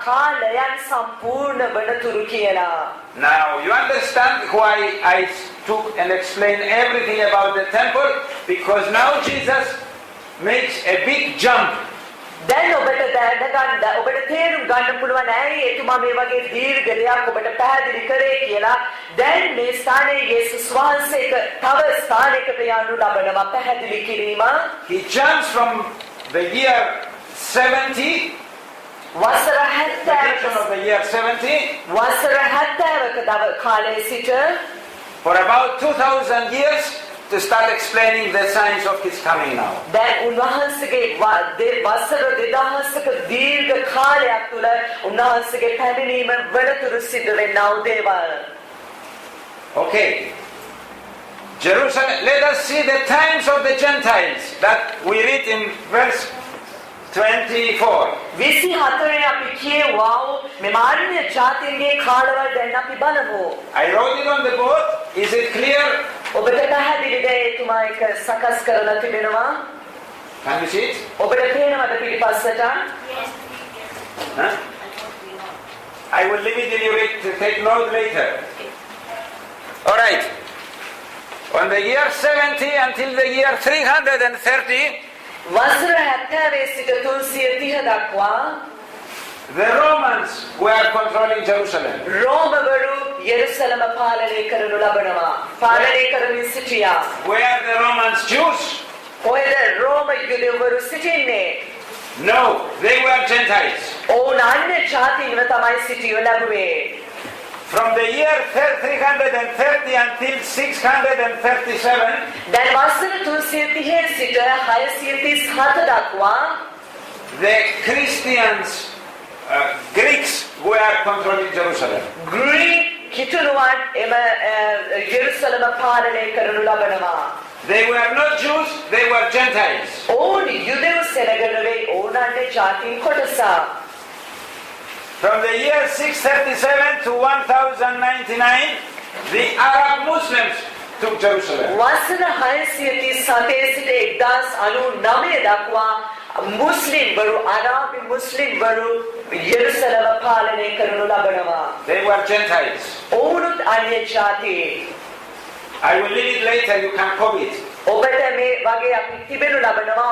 කාලයන් සම්පූර්ණ වනතුරු කියලා.
Now you understand why I took and explained everything about the temple, because now Jesus makes a big jump.
දැන් ඔබට දැනගන්න ඔබට තේරුම් ගන්න පුළුවන් ඇයි එතුමා මේ වගේ දීර්ඝ දෙයක් ඔබට පැහැදිලි කරේ කියලා. දැන් මේ ස්ථානයේ යේසුස් වහන්සේට තව ස්ථානයකට යනු ලබනවා පැහැදිලි කිරීම.
He jumps from the year 70,
වසර
prediction of the year 70,
වසර 70ක කාලයේ සිට
for about 2000 years to start explaining the signs of his coming now.
දැන් උන්වහන්සේගේ වසර 2000ක දීර්ඝ කාලයක් තුළ උන්වහන්සේගේ පැමිණීම වලතුරු සිදු වෙනා දේවල්.
Okay. Jerusalem, let us see the times of the Gentiles that we read in verse 24.
24 අපි කියවෝ මෙම අන්‍ය ජාතීන්ගේ කාලවල දැන් අපි බලමු.
I wrote it on the board. Is it clear?
ඔබට පැහැදිලිද එතුමා එක සකස් කරලා තිබෙනවා?
Can you see it?
ඔබට පේනවද පිටිපස්සට?
Huh? I will leave it in you to take note later. All right. On the year 70 until the year 330,
වසර 70 සිට 330 දක්වා
the Romans were controlling Jerusalem.
රෝමවරු යෙරුසලම පාලනය කරනු ලබනවා. පාලනය කරමින් සිටියා.
Were the Romans Jews?
කොහෙද රෝම යුදෙවරු සිටින්නේ?
No, they were Gentiles.
ඕන අන්‍ය ජාතීන්ව තමයි සිටියු ලැබුවේ.
From the year 330 until 637,
දැන් වසර 330 සිට 637 දක්වා
the Christians, Greeks were controlling Jerusalem.
ග්‍රීක කිතුනුවන් එම යෙරුසලම පාලනය කරනු ලබනවා.
They were not Jews, they were Gentiles.
ඕන යුදෙව් සෙනග නෙවෙයි ඕන අන්‍ය ජාතීන් කොටසක්.
From the year 637 to 1099, the Arab Muslims took Jerusalem.
වසර 637 සිට 1099 දක්වා මුස්ලිම්වරු අරාබි මුස්ලිම්වරු යෙරුසලම පාලනය කරනු ලබනවා.
They were Gentiles.
ඕනුත් අන්‍ය ජාති.
I will read it later, you can copy it.
ඔබට මේ වගේ අපි තිබෙනු ලබනවා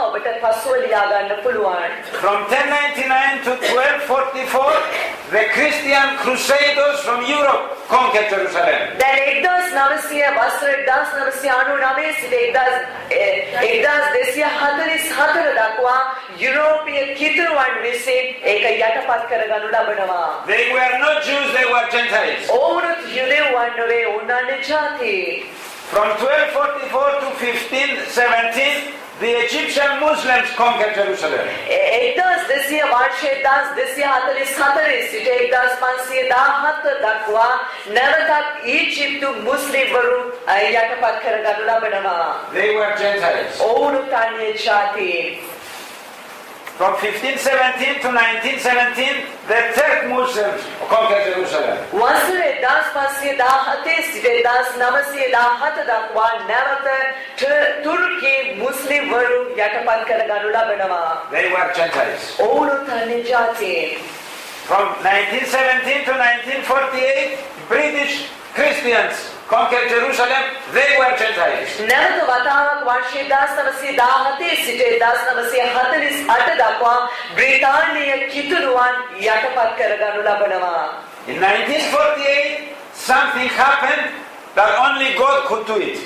ඔබට පසුව ලියා ගන්න පුළුවන්.
From 1099 to 1244, the Christian crusaders from Europe conquered Jerusalem.
දැන් 1900 වසර 1999 සිට 1244 දක්වා යුරෝපීය කිතුරුවන් විසින් ඒක යටපත් කරගනු ලබනවා.
They were not Jews, they were Gentiles.
ඕනුත් යුදෙව්වන් නෙවෙයි ඕනන්නේ ජාති.
From 1244 to 1517, the Egyptian Muslims conquered Jerusalem.
1244 සිට 1517 දක්වා නැවතත් ඊජිප්තු මුස්ලිම්වරු යටපත් කරගනු ලබනවා.
They were Gentiles.
ඕනුත් අන්‍ය ජාති.
From 1517 to 1917, the Turk Muslims conquered Jerusalem.
වසර 1517 සිට 1917 දක්වා නැවත තුර්කී මුස්ලිම්වරු යටපත් කරගනු ලබනවා.
They were Gentiles.
ඕනුත් අන්‍ය ජාති.
From 1917 to 1948, British Christians conquered Jerusalem. They were Gentiles.
නැවත වතාවක් වර්ෂ 1917 සිට 1948 දක්වා බ්‍රිතාන්‍ය කිතුරුවන් යටපත් කරගනු ලබනවා.
In 1948, something happened that only God could do it.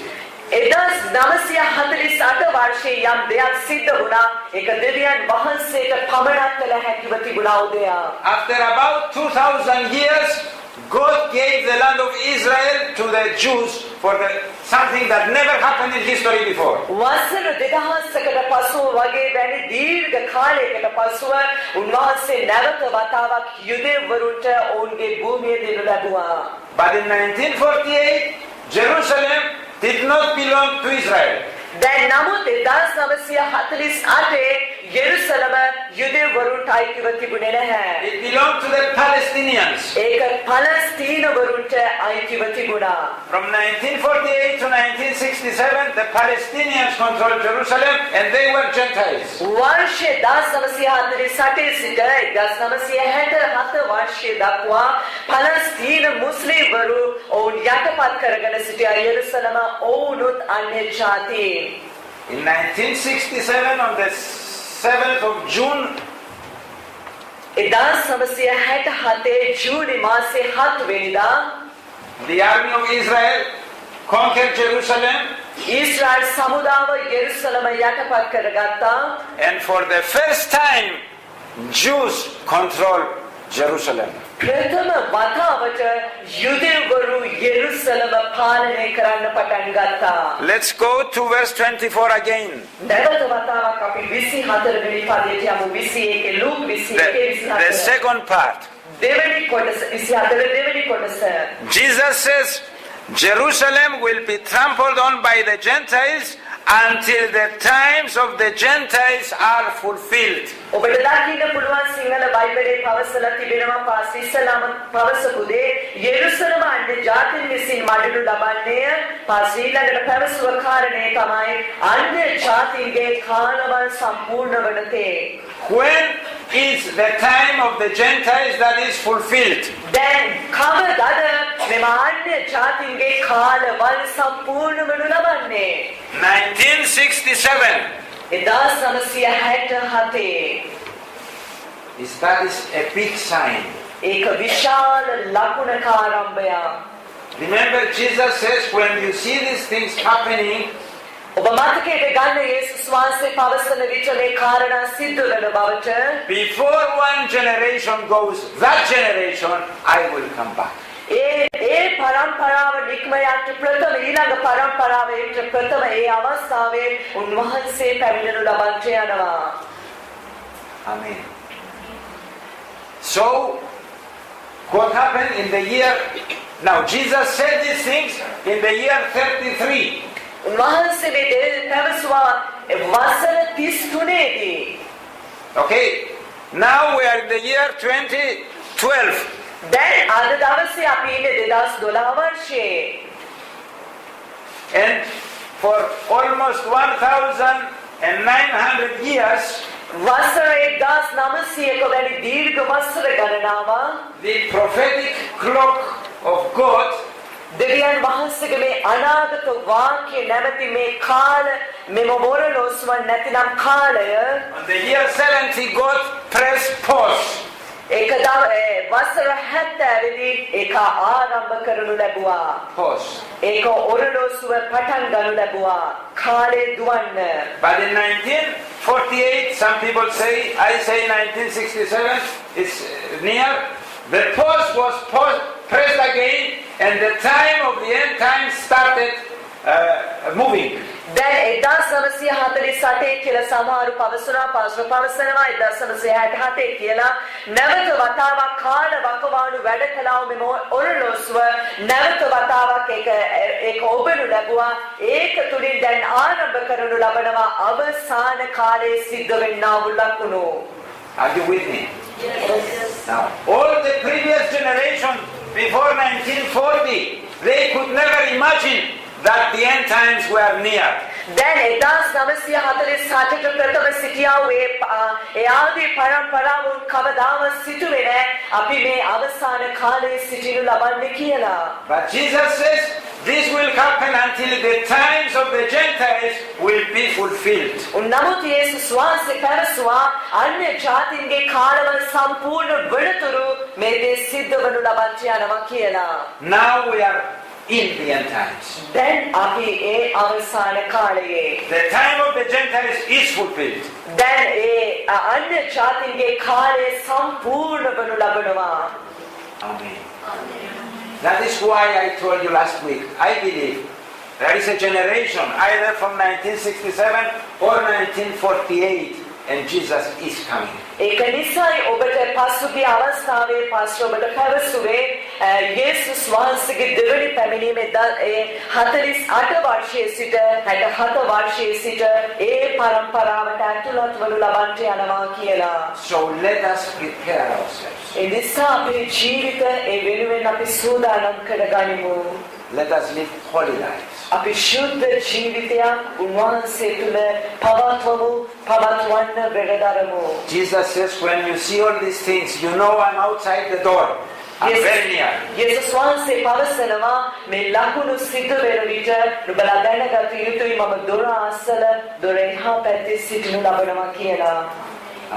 1948 වර්ෂයේ යම් දෙයක් සිද්ධ වුණා. ඒක දෙවියන් වහන්සේට පමණක් කළ හැකිව තිබුණා උදයා.
After about 2000 years, God gave the land of Israel to the Jews for something that never happened in history before.
වසර 2000කට පසුව වගේ වැනි දීර්ඝ කාලයකට පසුව උන්වහන්සේ නැවත වතාවක් යුදෙව්වරුන්ට ඔවුන්ගේ භූමිය දෙනු ලැබුවා.
But in 1948, Jerusalem did not belong to Israel.
දැන් නමුත් 1948 යෙරුසලම යුදෙව්වරුන්ට අයිතිව තිබුණේ නැහැ.
It belonged to the Palestinians.
ඒක පලස්තීනවරුන්ට අයිතිව තිබුණා.
From 1948 to 1967, the Palestinians controlled Jerusalem and they were Gentiles.
වර්ෂ 1948 සිට 1967 වර්ෂය දක්වා පලස්තීන මුස්ලිම්වරු ඔවුන් යටපත් කරගෙන සිටියා යෙරුසලම ඔවුනුත් අන්‍ය ජාතීන්.
In 1967, on the 7th of June,
1967 ජූනි මාසේ 7 වෙනිදා
the army of Israel conquered Jerusalem.
Israel සමුදාව යෙරුසලම යටපත් කරගත්තා.
And for the first time, Jews controlled Jerusalem.
ප්‍රථම වතාවට යුදෙව්වරු යෙරුසලම පාලනය කරන්න පටන් ගත්තා.
Let's go to verse 24 again.
නැවත වතාවක් අපි 24 වෙනි පදයට යමු. 21 ලූක් 21
The second part.
දෙවෙනි කොටස 24 දෙවෙනි කොටස.
Jesus says, Jerusalem will be trampled on by the Gentiles until the times of the Gentiles are fulfilled.
ඔබට දකින්න පුළුවන් සිංහල බයිබලයේ පවසලා තිබෙනවා පාස් ඉස්සලාම පවසපු දේ යෙරුසලම අන්‍ය ජාතීන් විසින් මඩලු ලබන්නේ පාස් ඊළඟට පැවසුව කාරණේ තමයි අන්‍ය ජාතීන්ගේ කාලවල් සම්පූර්ණ වන තේ.
When is the time of the Gentiles that is fulfilled?
දැන් කවදාද මෙම අන්‍ය ජාතීන්ගේ කාලවල් සම්පූර්ණ වනු ලබන්නේ?
1967.
1967.
That is a big sign.
ඒක විශාල ලකුණක ආරම්භයක්.
Remember, Jesus says, when you see these things happening,
ඔබ මතකයට ගන්න යේසුස් වහන්සේ පවසන විට මේ කාරණා සිද්ධ වෙන බවට
before one generation goes, that generation, I will come back.
ඒ පරම්පරාව නික්මයට ප්‍රථම ඊළඟ පරම්පරාවට ප්‍රථම ඒ අවස්ථාවේ උන්වහන්සේ පැමිණෙනු ලබන්ට යනවා.
Amen. So, what happened in the year, now Jesus said these things in the year 33.
උන්වහන්සේ මේ පැවසුවා වසර 33 දී.
Okay, now we are in the year 2012.
දැන් අද දවසේ අපි ඉන්නේ 2012 වර්ෂයේ.
And for almost 1,900 years,
වසර 1900ක වැනි දීර්ඝ වසර ගණනාවක්
the prophetic clock of God
දෙවියන් වහන්සේගේ මේ අනාගත වාක්‍ය නැමැති මේ කාල මෙම මොරලොස්ව නැතිනම් කාලය
on the year 70 God pressed pause.
ඒක වසර 70 දී ඒක ආරම්භ කරනු ලැබුවා.
Pause.
ඒක ඔරලොස්ව පටන් ගනු ලැබුවා. කාලේ දුවන්න.
But in 1948, some people say, I say 1967, it's near. The pause was pressed again, and the time of the end time started moving.
දැන් 1948 කියලා සමහරු පවසනවා පාස්ටර් පවසනවා 1967 කියලා නැවත වතාවක් කාල වකවානු වැඩ කළා මෙම ඔරලොස්ව නැවත වතාවක් ඒක ඔබනු ලැබුවා ඒක තුලින් දැන් ආරම්භ කරනු ලබනවා අවසාන කාලයේ සිද්ධ වෙන්නා වූ ලකුණු.
Are you with me? Yes. Now, all the previous generation before 1940, they could never imagine that the end times were near.
දැන් 1948 ප්‍රථම සිටියා වූ ඒ ආදී පරම්පරාව කවදාවත් සිටුවේ නැහැ අපි මේ අවසාන කාලයේ සිටිනු ලබන්නේ කියලා.
But Jesus says this will happen until the times of the Gentiles will be fulfilled.
නමුත් යේසුස් වහන්සේ පැවසුවා අන්‍ය ජාතීන්ගේ කාලවල සම්පූර්ණ වෙනතුරු මේ දේ සිද්ධ වනු ලබන්ට යනවා කියලා.
Now we are in the end times.
දැන් අපි ඒ අවසාන කාලයේ
The time of the Gentiles is fulfilled.
දැන් ඒ අන්‍ය ජාතීන්ගේ කාලය සම්පූර්ණ වනු ලබනවා.
Amen. That is why I told you last week, I believe there is a generation either from 1967 or 1948 and Jesus is coming.
ඒක නිසායි ඔබට පසුගිය අවස්ථාවේ පාස්ටර් ඔබට පැවසුවේ යේසුස් වහන්සේගේ දෙවනි පැමිණීමේ 48 වර්ෂයේ සිට 67 වර්ෂයේ සිට ඒ පරම්පරාවට ඇතුළත් වනු ලබන්නට යනවා කියලා.
So let us prepare ourselves.
ඒ නිසා අපේ ජීවිත ඒ වෙනුවෙන් අපි සූදානම් කරගනිමු.
Let us live holy lives.
අපි ශුද්ධ ජීවිතයක් උන්වහන්සේ තුළ පවත්වන්න වෙරදරමු.
Jesus says, when you see all these things, you know I'm outside the door. I'm very near.
යේසුස් වහන්සේ පවසනවා මේ ලකුණු සිදු වෙන විට නුඹලා දැනගත යුතුයි මම දොර අසල දොර එහා පැත්තේ සිටිනු ලබනවා කියලා.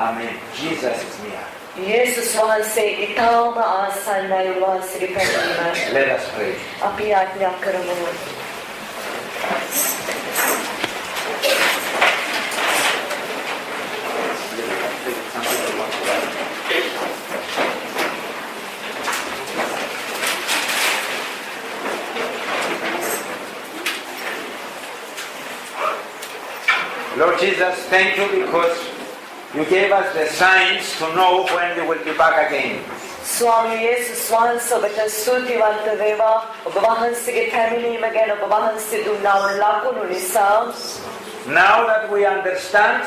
Amen. Jesus is near.
යේසුස් වහන්සේ ඊටම ආසන්නයි උන්වහන්සේගේ පැමිණීම.
Let us pray.
අපි ආඥා කරමු.
Lord Jesus, thank you because you gave us the signs to know when you will be back again.
ස්වාමී යේසුස් වහන්සේ ඔබට ස්තුතිවන්ත වේවා. ඔබ වහන්සේගේ පැමිණීම ගැන ඔබ වහන්සේ දුන්නා වූ ලකුණු නිසා.
Now that we understand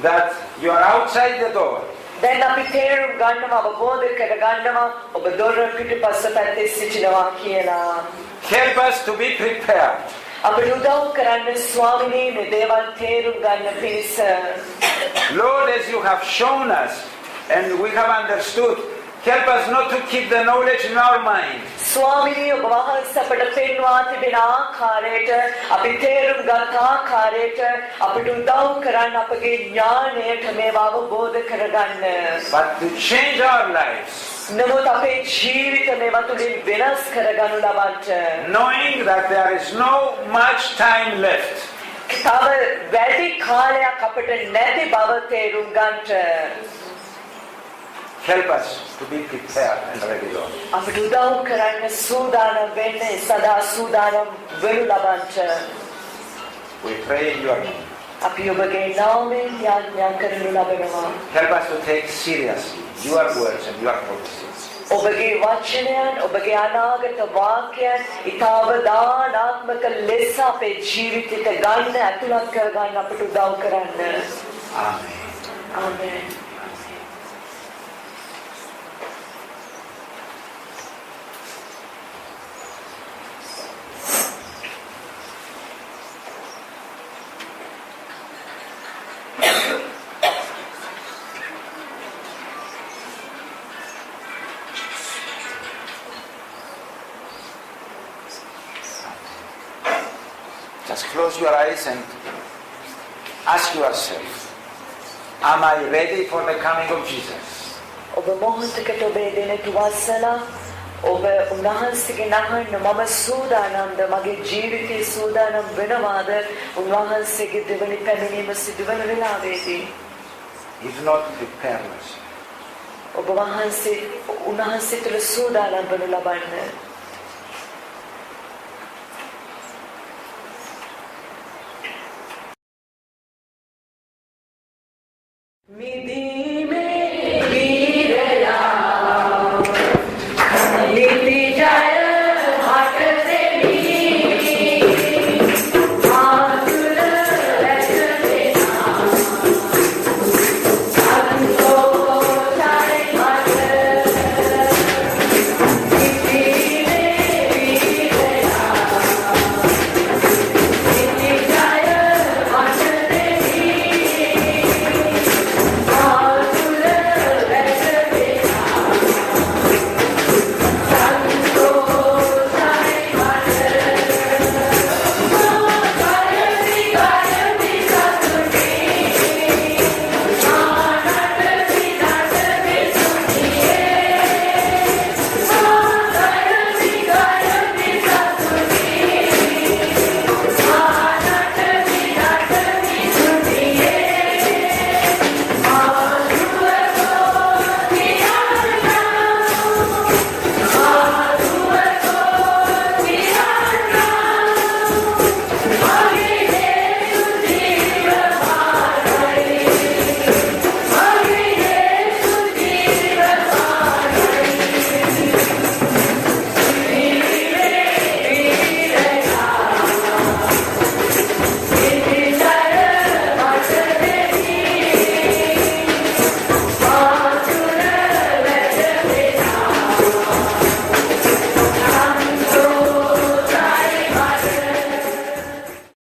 that you are outside the door,
දැන් අපි තේරුම් ගන්නවා අවබෝධ කර ගන්නවා ඔබ දොර පිටුපස පැත්තේ සිටිනවා කියලා.
help us to be prepared.
අපිට උදව් කරන්න ස්වාමිනේ මේ දේවල් තේරුම් ගන්න පිණිස.
Lord, as you have shown us and we have understood, help us not to keep the knowledge in our mind.
ස්වාමිනේ ඔබ වහන්සේ අපට පෙන්වා තිබෙන ආකාරයට අපි තේරුම් ගත් ආකාරයට අපිට උදව් කරන්න අපගේ ඥාණයට මේවා අවබෝධ කරගන්න.
But to change our lives.
නමුත් අපේ ජීවිත මේවා තුළින් වෙනස් කරගනු ලබන්න.
Knowing that there is no much time left.
තව වැඩි කාලයක් අපිට නැති බව තේරුම් ගන්නට.
Help us to be prepared and ready, Lord.
අපිට උදව් කරන්න සූදානම් වෙන්න සදා සූදානම් වෙනු ලබන්න.
We pray in your name.
අපි ඔබගේ නාමයෙන් යාඥා කරනු ලබනවා.
Help us to take seriously your words and your promises.
ඔබගේ වචනයන් ඔබගේ අනාගත වාක්‍යයන් ඊතාවදානාත්මක ලෙස අපේ ජීවිතයට ගන්න ඇතුළත් කරගන්න අපිට උදව් කරන්න.
Amen.
ආමේන්.
Just close your eyes and ask yourself, am I ready for the coming of Jesus?
ඔබ මොහොතකට ඔබේ දෙනට වස්සලා ඔබ උන්වහන්සේගේ නහන්න මම සූදානම්ද මගේ ජීවිතේ සූදානම් වෙනවාද උන්වහන්සේගේ දෙවනි පැමිණීම සිදු වෙන වෙලාවේදී.
If not, prepare yourself.
ඔබ වහන්සේ උන්වහන්සේ තුළ සූදානම් වනු ලබන්න.